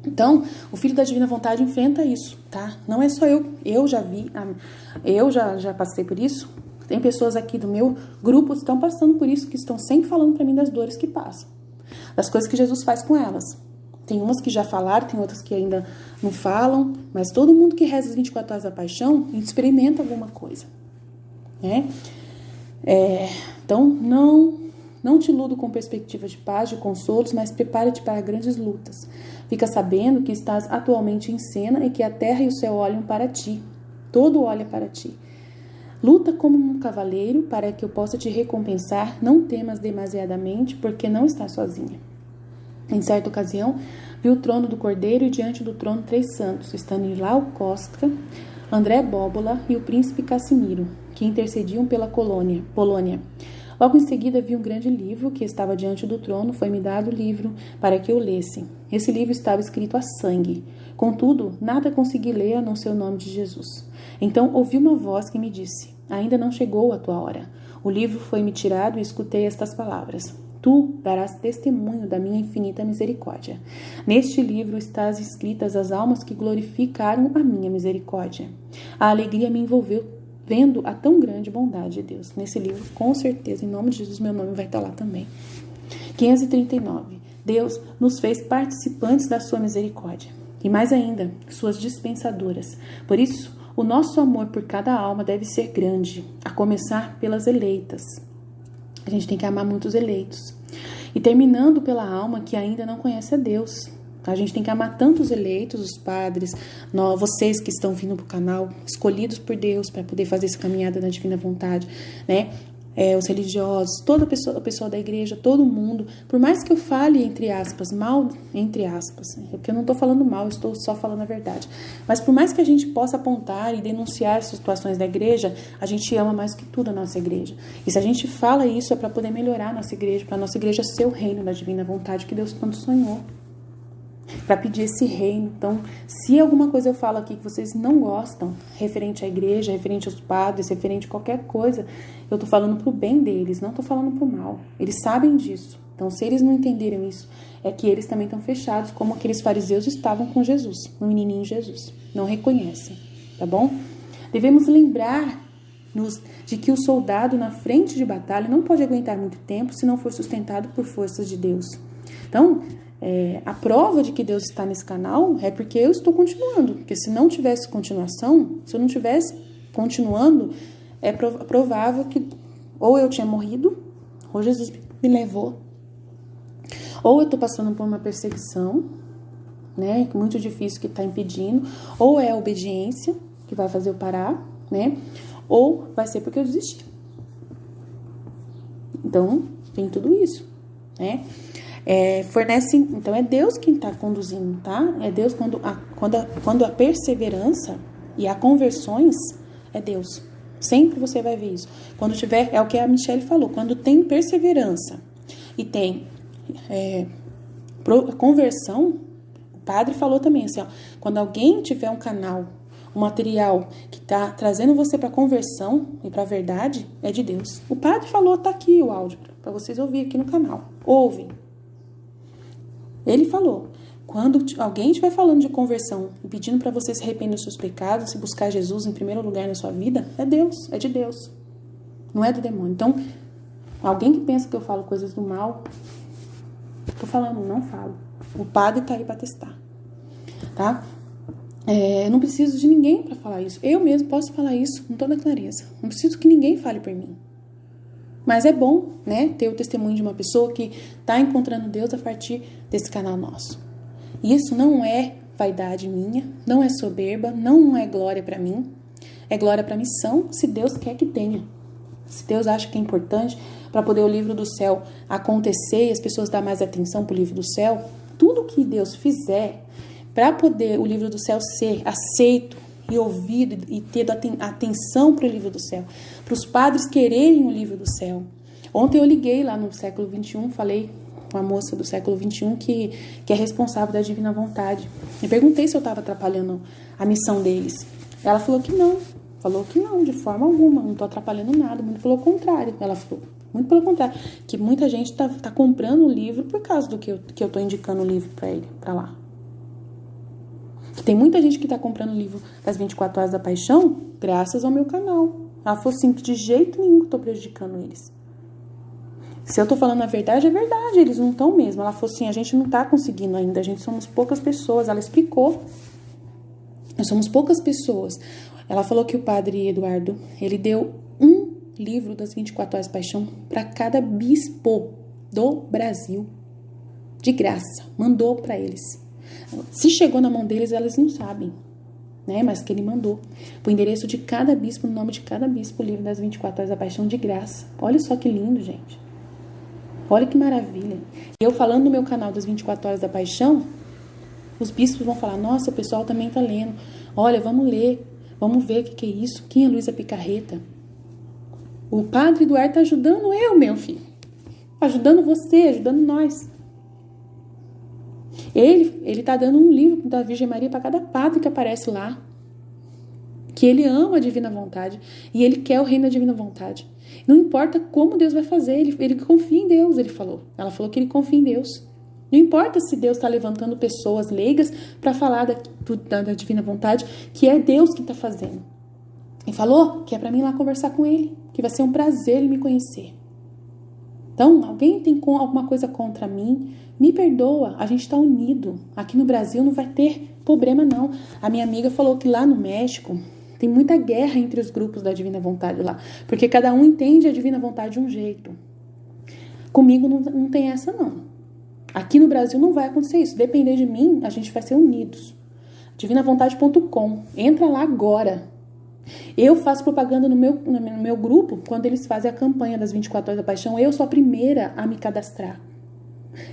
Então, o Filho da Divina Vontade enfrenta isso, tá? Não é só eu já vi, eu já passei por isso. Tem pessoas aqui do meu grupo que estão passando por isso, que estão sempre falando para mim das dores que passam, das coisas que Jesus faz com elas. Tem umas que já falaram, tem outras que ainda não falam, mas todo mundo que reza as 24 horas da paixão experimenta alguma coisa, né? Então, não te iludo com perspectiva de paz, de consolos, mas prepara-te para grandes lutas. Fica sabendo que estás atualmente em cena e que a terra e o céu olham para ti. Todo olha para ti. Luta como um cavaleiro para que eu possa te recompensar. Não temas demasiadamente, porque não estás sozinha. Em certa ocasião, vi o trono do Cordeiro e diante do trono 3 santos, Stanilau Kostka, André Bóbola e o príncipe Cassimiro, que intercediam pela Polônia. Logo em seguida vi um grande livro que estava diante do trono, foi-me dado o livro para que eu lesse. Esse livro estava escrito a sangue. Contudo, nada consegui ler a não ser o nome de Jesus. Então ouvi uma voz que me disse: ainda não chegou a tua hora. O livro foi-me tirado e escutei estas palavras: tu darás testemunho da minha infinita misericórdia. Neste livro estás escritas as almas que glorificaram a minha misericórdia. A alegria me envolveu vendo a tão grande bondade de Deus. Nesse livro, com certeza, em nome de Jesus, meu nome vai estar lá também. 539. Deus nos fez participantes da sua misericórdia. E mais ainda, suas dispensadoras. Por isso, o nosso amor por cada alma deve ser grande, a começar pelas eleitas. A gente tem que amar muitos eleitos. E terminando pela alma que ainda não conhece a Deus. A gente tem que amar tanto os eleitos, os padres, vocês que estão vindo para o canal, escolhidos por Deus para poder fazer essa caminhada na divina vontade, né? Os religiosos, toda a pessoa da igreja, todo mundo. Por mais que eu fale, entre aspas, mal, entre aspas, porque eu não estou falando mal, eu estou só falando a verdade. Mas por mais que a gente possa apontar e denunciar as situações da igreja, a gente ama mais que tudo a nossa igreja. E se a gente fala isso, é para poder melhorar a nossa igreja, para a nossa igreja ser o reino da divina vontade que Deus tanto sonhou. Para pedir esse reino. Então, se alguma coisa eu falo aqui que vocês não gostam, referente à igreja, referente aos padres, referente a qualquer coisa, eu tô falando pro bem deles, não tô falando pro mal. Eles sabem disso. Então, se eles não entenderem isso, é que eles também estão fechados, como aqueles fariseus estavam com Jesus, o menininho Jesus. Não reconhecem, tá bom? Devemos lembrar-nos de que o soldado na frente de batalha não pode aguentar muito tempo se não for sustentado por forças de Deus. Então, a prova de que Deus está nesse canal é porque eu estou continuando. Porque se não tivesse continuação, se eu não tivesse continuando, é provável que ou eu tinha morrido, ou Jesus me levou, ou eu estou passando por uma perseguição, né, muito difícil que está impedindo, ou é a obediência que vai fazer eu parar, né, ou vai ser porque eu desisti. Então, tem tudo isso, né? Então é Deus quem está conduzindo, tá? É Deus quando a perseverança e a conversões é Deus. Sempre você vai ver isso. Quando tiver, é o que a Michelle falou, quando tem perseverança e tem conversão, o padre falou também assim, ó, quando alguém tiver um canal, um material que está trazendo você para conversão e para a verdade, é de Deus. O padre falou, tá aqui o áudio para vocês ouvirem aqui no canal. Ouvem. Ele falou, quando alguém estiver falando de conversão e pedindo para você se arrepender dos seus pecados e buscar Jesus em primeiro lugar na sua vida, é Deus, é de Deus, não é do demônio. Então, alguém que pensa que eu falo coisas do mal, tô falando, não falo. O padre tá aí para testar, tá? Eu não preciso de ninguém para falar isso. Eu mesmo posso falar isso com toda clareza. Não preciso que ninguém fale por mim. Mas é bom, né, ter o testemunho de uma pessoa que está encontrando Deus a partir desse canal nosso. Isso não é vaidade minha, não é soberba, não é glória para mim. É glória para a missão, se Deus quer que tenha. Se Deus acha que é importante para poder o livro do céu acontecer e as pessoas dar mais atenção para o livro do céu, tudo que Deus fizer para poder o livro do céu ser aceito e ouvido e ter atenção para o livro do céu, para os padres quererem o livro do céu. Ontem eu liguei lá no século XXI, falei com a moça do século XXI que é responsável da divina vontade. Eu perguntei se eu estava atrapalhando a missão deles. Ela falou que não, de forma alguma, não estou atrapalhando nada, muito pelo contrário. Ela falou, muito pelo contrário, que muita gente tá comprando o livro por causa do que eu estou indicando o livro para lá. Tem muita gente que está comprando o livro das 24 Horas da Paixão graças ao meu canal. Ela falou assim, que de jeito nenhum estou prejudicando eles. Se eu estou falando a verdade, é verdade, eles não estão mesmo. Ela falou assim, a gente não está conseguindo ainda, a gente somos poucas pessoas. Ela explicou, nós somos poucas pessoas. Ela falou que o padre Eduardo, ele deu um livro das 24 Horas da Paixão para cada bispo do Brasil, de graça, mandou para eles. Se chegou na mão deles, elas não sabem, né? Mas que ele mandou. O endereço de cada bispo, o nome de cada bispo, o livro das 24 Horas da Paixão de graça. Olha só que lindo, gente. Olha que maravilha. E eu falando no meu canal das 24 Horas da Paixão, os bispos vão falar, nossa, o pessoal também tá lendo. Olha, vamos ler. Vamos ver o que é isso. Quem é Luísa Picarreta? O padre Eduardo tá ajudando eu, meu filho. Ajudando você, ajudando nós. Ele tá dando um livro da Virgem Maria para cada padre que aparece lá. Que ele ama a divina vontade. E ele quer o reino da divina vontade. Não importa como Deus vai fazer. Ele confia em Deus, ele falou. Ela falou que ele confia em Deus. Não importa se Deus está levantando pessoas leigas para falar da divina vontade, que é Deus que está fazendo. E falou que é para mim ir lá conversar com ele, que vai ser um prazer ele me conhecer. Então, alguém tem alguma coisa contra mim, me perdoa, a gente está unido. Aqui no Brasil não vai ter problema não. A minha amiga falou que lá no México tem muita guerra entre os grupos da divina vontade lá, porque cada um entende a divina vontade de um jeito. Comigo não tem essa não. Aqui no Brasil não vai acontecer isso. Depender de mim, a gente vai ser unidos. Divinavontade.com. Entra lá agora. Eu faço propaganda no meu grupo, quando eles fazem a campanha das 24 horas da paixão, eu sou a primeira a me cadastrar.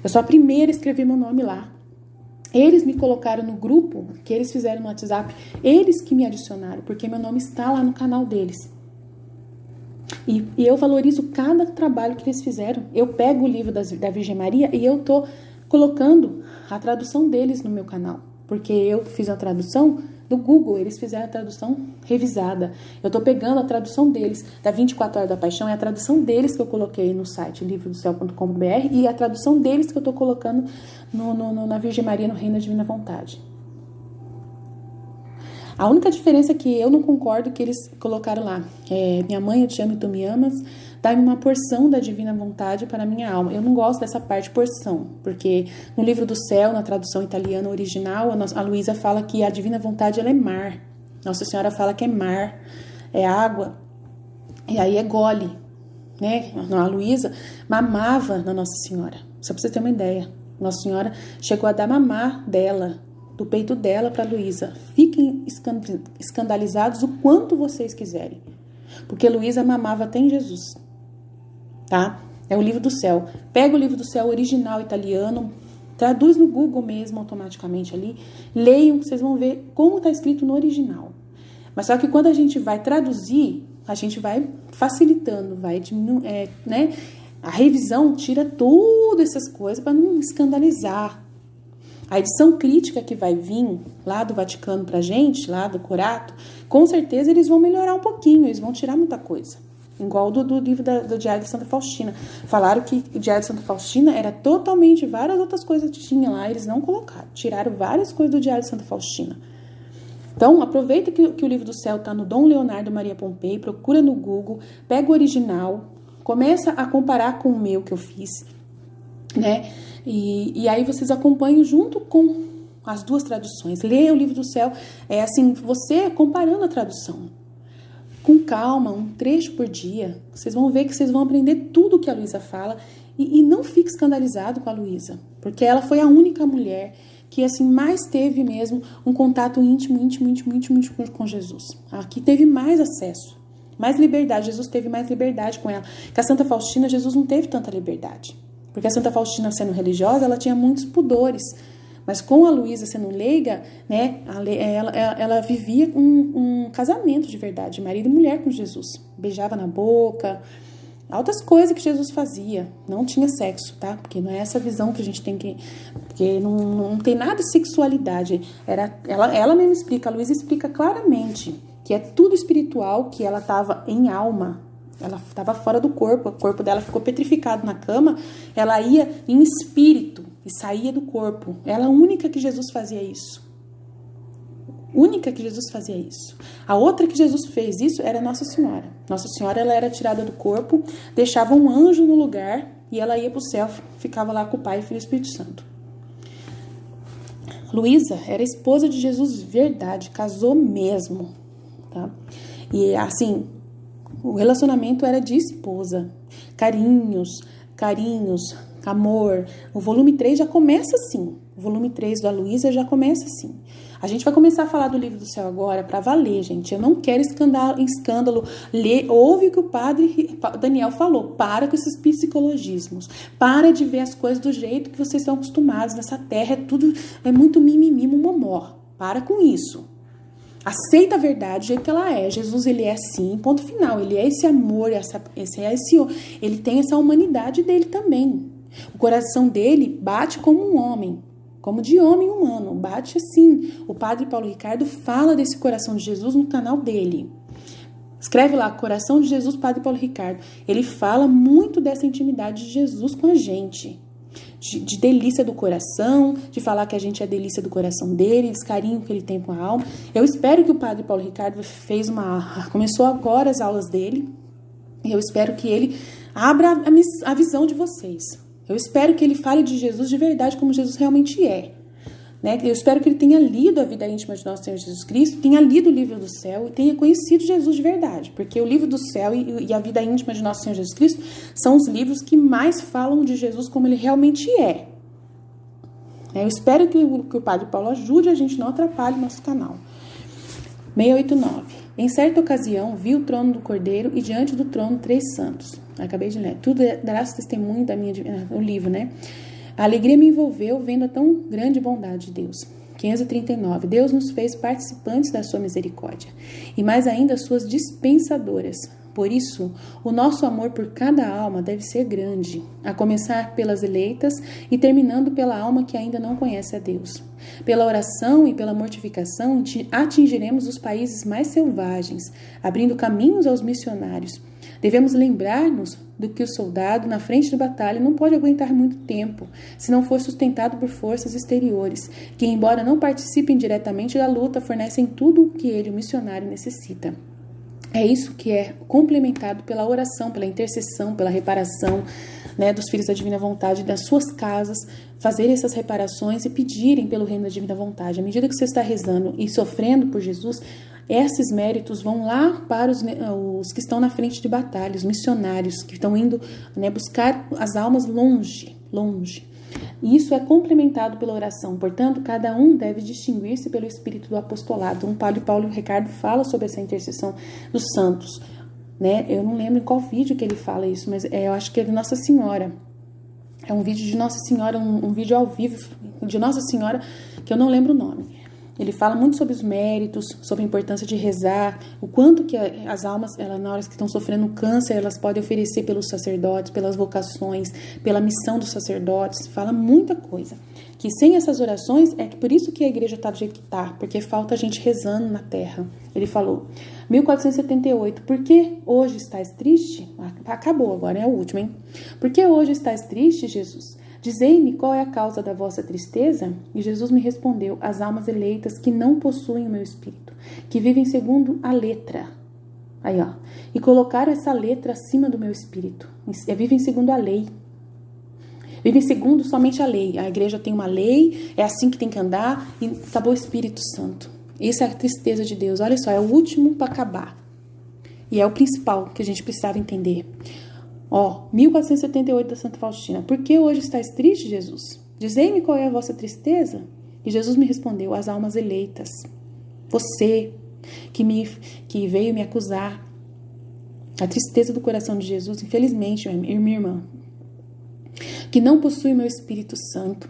Eu sou a primeira a escrever meu nome lá. Eles me colocaram no grupo, que eles fizeram no WhatsApp, eles que me adicionaram, porque meu nome está lá no canal deles. E eu valorizo cada trabalho que eles fizeram. Eu pego o livro da Virgem Maria e eu tô colocando a tradução deles no meu canal. Porque eu fiz a tradução do Google, eles fizeram a tradução revisada. Eu tô pegando a tradução deles, da 24 Horas da Paixão, é a tradução deles que eu coloquei no site livrodocéu.com.br e a tradução deles que eu tô colocando na Virgem Maria, no Reino da Divina Vontade. A única diferença é que eu não concordo que eles colocaram lá. Minha mãe, eu te amo e tu me amas, dá-me uma porção da divina vontade para a minha alma. Eu não gosto dessa parte porção, porque no livro do céu, na tradução italiana original, a Luísa fala que a divina vontade ela é mar. Nossa Senhora fala que é mar, é água, e aí é gole, né? A Luísa mamava na Nossa Senhora, só para você ter uma ideia. Nossa Senhora chegou a dar mamar dela, do peito dela para Luísa. Fiquem escandalizados o quanto vocês quiserem. Porque Luísa mamava até em Jesus. Tá? É o livro do céu. Pega o livro do céu original italiano, traduz no Google mesmo automaticamente ali, leiam, vocês vão ver como está escrito no original. Mas só que quando a gente vai traduzir, a gente vai facilitando, vai diminuindo, né? A revisão tira todas essas coisas para não escandalizar. A edição crítica que vai vir lá do Vaticano pra gente, lá do Curato, com certeza eles vão melhorar um pouquinho, eles vão tirar muita coisa. Igual do livro do Diário de Santa Faustina. Falaram que o Diário de Santa Faustina era totalmente várias outras coisas que tinha lá, eles não colocaram. Tiraram várias coisas do Diário de Santa Faustina. Então, aproveita que o livro do céu tá no Dom Leonardo Maria Pompei, procura no Google, pega o original, começa a comparar com o meu que eu fiz, né? E aí vocês acompanham junto com as duas traduções. Leia o livro do céu, assim, você comparando a tradução. Com calma, um trecho por dia. Vocês vão ver que vocês vão aprender tudo o que a Luísa fala. E não fique escandalizado com a Luísa. Porque ela foi a única mulher que assim mais teve mesmo um contato íntimo com Jesus. Aqui teve mais acesso, mais liberdade. Jesus teve mais liberdade com ela. Com a Santa Faustina, Jesus não teve tanta liberdade. Porque a Santa Faustina, sendo religiosa, ela tinha muitos pudores. Mas com a Luísa sendo leiga, né, ela vivia um casamento de verdade, marido e mulher com Jesus. Beijava na boca, altas coisas que Jesus fazia. Não tinha sexo, tá? Porque não é essa visão que a gente tem que... Porque não tem nada de sexualidade. Ela mesma explica, a Luísa explica claramente que é tudo espiritual, que ela estava em alma. Ela estava fora do corpo, o corpo dela ficou petrificado na cama, ela ia em espírito e saía do corpo. Ela é a única que Jesus fazia isso. Única que Jesus fazia isso. A outra que Jesus fez isso era Nossa Senhora. Nossa Senhora, ela era tirada do corpo, deixava um anjo no lugar e ela ia para o céu, ficava lá com o Pai, Filho e Espírito Santo. Luísa era esposa de Jesus de verdade, casou mesmo, tá? E assim... O relacionamento era de esposa. Carinhos, amor. O volume 3 já começa assim. O volume 3 da Luísa já começa assim. A gente vai começar a falar do livro do céu agora para valer, gente. Eu não quero escândalo. Ouve o que o padre Daniel falou. Para com esses psicologismos. Para de ver as coisas do jeito que vocês estão acostumados. Nessa terra é muito mimimi, momó. Para com isso. Aceita a verdade do jeito que ela é. Jesus, ele é assim, ponto final. Ele é esse amor, ele tem essa humanidade dele também. O coração dele bate como um homem, como de homem humano, bate assim. O padre Paulo Ricardo fala desse coração de Jesus no canal dele. Escreve lá, Coração de Jesus, Padre Paulo Ricardo. Ele fala muito dessa intimidade de Jesus com a gente. De delícia do coração, de falar que a gente é delícia do coração dele, esse carinho que ele tem com a alma. Eu espero que o Padre Paulo Ricardo começou agora as aulas dele, e eu espero que ele abra a visão de vocês. Eu espero que ele fale de Jesus de verdade, como Jesus realmente é. Né? Eu espero que ele tenha lido a vida íntima de nosso Senhor Jesus Cristo, tenha lido o livro do céu e tenha conhecido Jesus de verdade. Porque o livro do céu e a vida íntima de nosso Senhor Jesus Cristo são os livros que mais falam de Jesus como ele realmente é. Eu espero que o Padre Paulo ajude a gente, não atrapalhe o nosso canal. 689. Em certa ocasião, vi o trono do Cordeiro e diante do trono 3 santos. Acabei de ler. Tudo darás testemunho da o livro, né? A alegria me envolveu vendo a tão grande bondade de Deus. 539. Deus nos fez participantes da sua misericórdia e mais ainda suas dispensadoras. Por isso, o nosso amor por cada alma deve ser grande, a começar pelas eleitas e terminando pela alma que ainda não conhece a Deus. Pela oração e pela mortificação atingiremos os países mais selvagens, abrindo caminhos aos missionários. Devemos lembrar-nos do que o soldado na frente de batalha não pode aguentar muito tempo, se não for sustentado por forças exteriores, que, embora não participem diretamente da luta, fornecem tudo o que ele, o missionário, necessita. É isso que é complementado pela oração, pela intercessão, pela reparação, né, dos filhos da divina vontade, das suas casas, fazer essas reparações e pedirem pelo reino da divina vontade. À medida que você está rezando e sofrendo por Jesus, esses méritos vão lá para os que estão na frente de batalha, os missionários que estão indo, né, buscar as almas longe. E isso é complementado pela oração. Portanto, cada um deve distinguir-se pelo espírito do apostolado. Um Padre Paulo Ricardo fala sobre essa intercessão dos santos, né? Eu não lembro em qual vídeo que ele fala isso, mas eu acho que é de Nossa Senhora. É um vídeo de Nossa Senhora, um vídeo ao vivo de Nossa Senhora, que eu não lembro o nome. Ele fala muito sobre os méritos, sobre a importância de rezar, o quanto que as almas, na hora que estão sofrendo câncer, elas podem oferecer pelos sacerdotes, pelas vocações, pela missão dos sacerdotes. Fala muita coisa. Que sem essas orações, é por isso que a igreja está do jeito que está, porque falta gente rezando na terra. Ele falou, 1478, por que hoje estás triste? Acabou agora, é o último, hein? Por que hoje estás triste, Jesus? Dizei-me qual é a causa da vossa tristeza? E Jesus me respondeu, as almas eleitas que não possuem o meu espírito, que vivem segundo a letra. Aí, ó. E colocaram essa letra acima do meu espírito. Vivem segundo a lei. Vivem segundo somente a lei. A igreja tem uma lei, é assim que tem que andar, e acabou o Espírito Santo. Essa é a tristeza de Deus. Olha só, é o último para acabar. E é o principal que a gente precisava entender. 1478 da Santa Faustina. Por que hoje estás triste, Jesus? Dizei-me qual é a vossa tristeza. E Jesus me respondeu, as almas eleitas. Você, que veio me acusar. A tristeza do coração de Jesus, infelizmente, minha irmã, que não possui o meu Espírito Santo,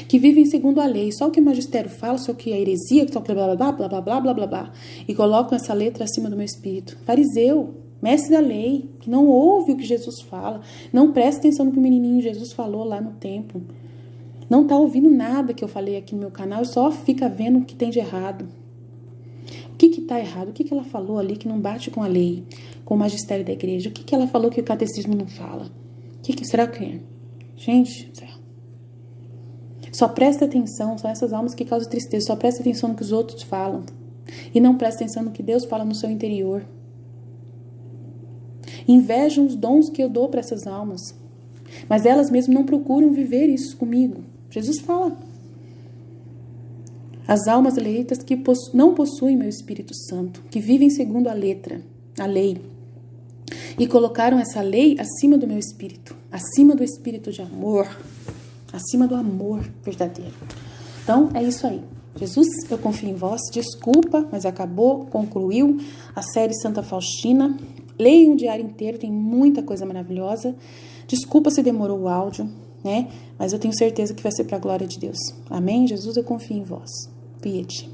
que vivem segundo a lei, só o que o magistério fala, só o que a heresia, só o que blá blá blá blá blá blá blá blá, e colocam essa letra acima do meu espírito. Fariseu, mestre da lei, que não ouve o que Jesus fala, não presta atenção no que o menininho Jesus falou lá no templo, não está ouvindo nada que eu falei aqui no meu canal, só fica vendo o que tem de errado. O que está errado? O que ela falou ali que não bate com a lei, com o magistério da igreja? O que ela falou que o catecismo não fala? Será que é? Gente, só presta atenção, são essas almas que causam tristeza, só presta atenção no que os outros falam e não presta atenção no que Deus fala no seu interior. Invejam os dons que eu dou para essas almas, mas elas mesmas não procuram viver isso comigo. Jesus fala, as almas eleitas que não possuem meu Espírito Santo, que vivem segundo a letra, a lei, e colocaram essa lei acima do meu espírito, acima do espírito de amor, acima do amor verdadeiro. Então, é isso aí. Jesus, eu confio em vós. Desculpa, mas acabou, concluiu a série Santa Faustina. Leiam o diário inteiro, tem muita coisa maravilhosa. Desculpa se demorou o áudio, né? Mas eu tenho certeza que vai ser para a glória de Deus. Amém? Jesus, eu confio em vós. Piete.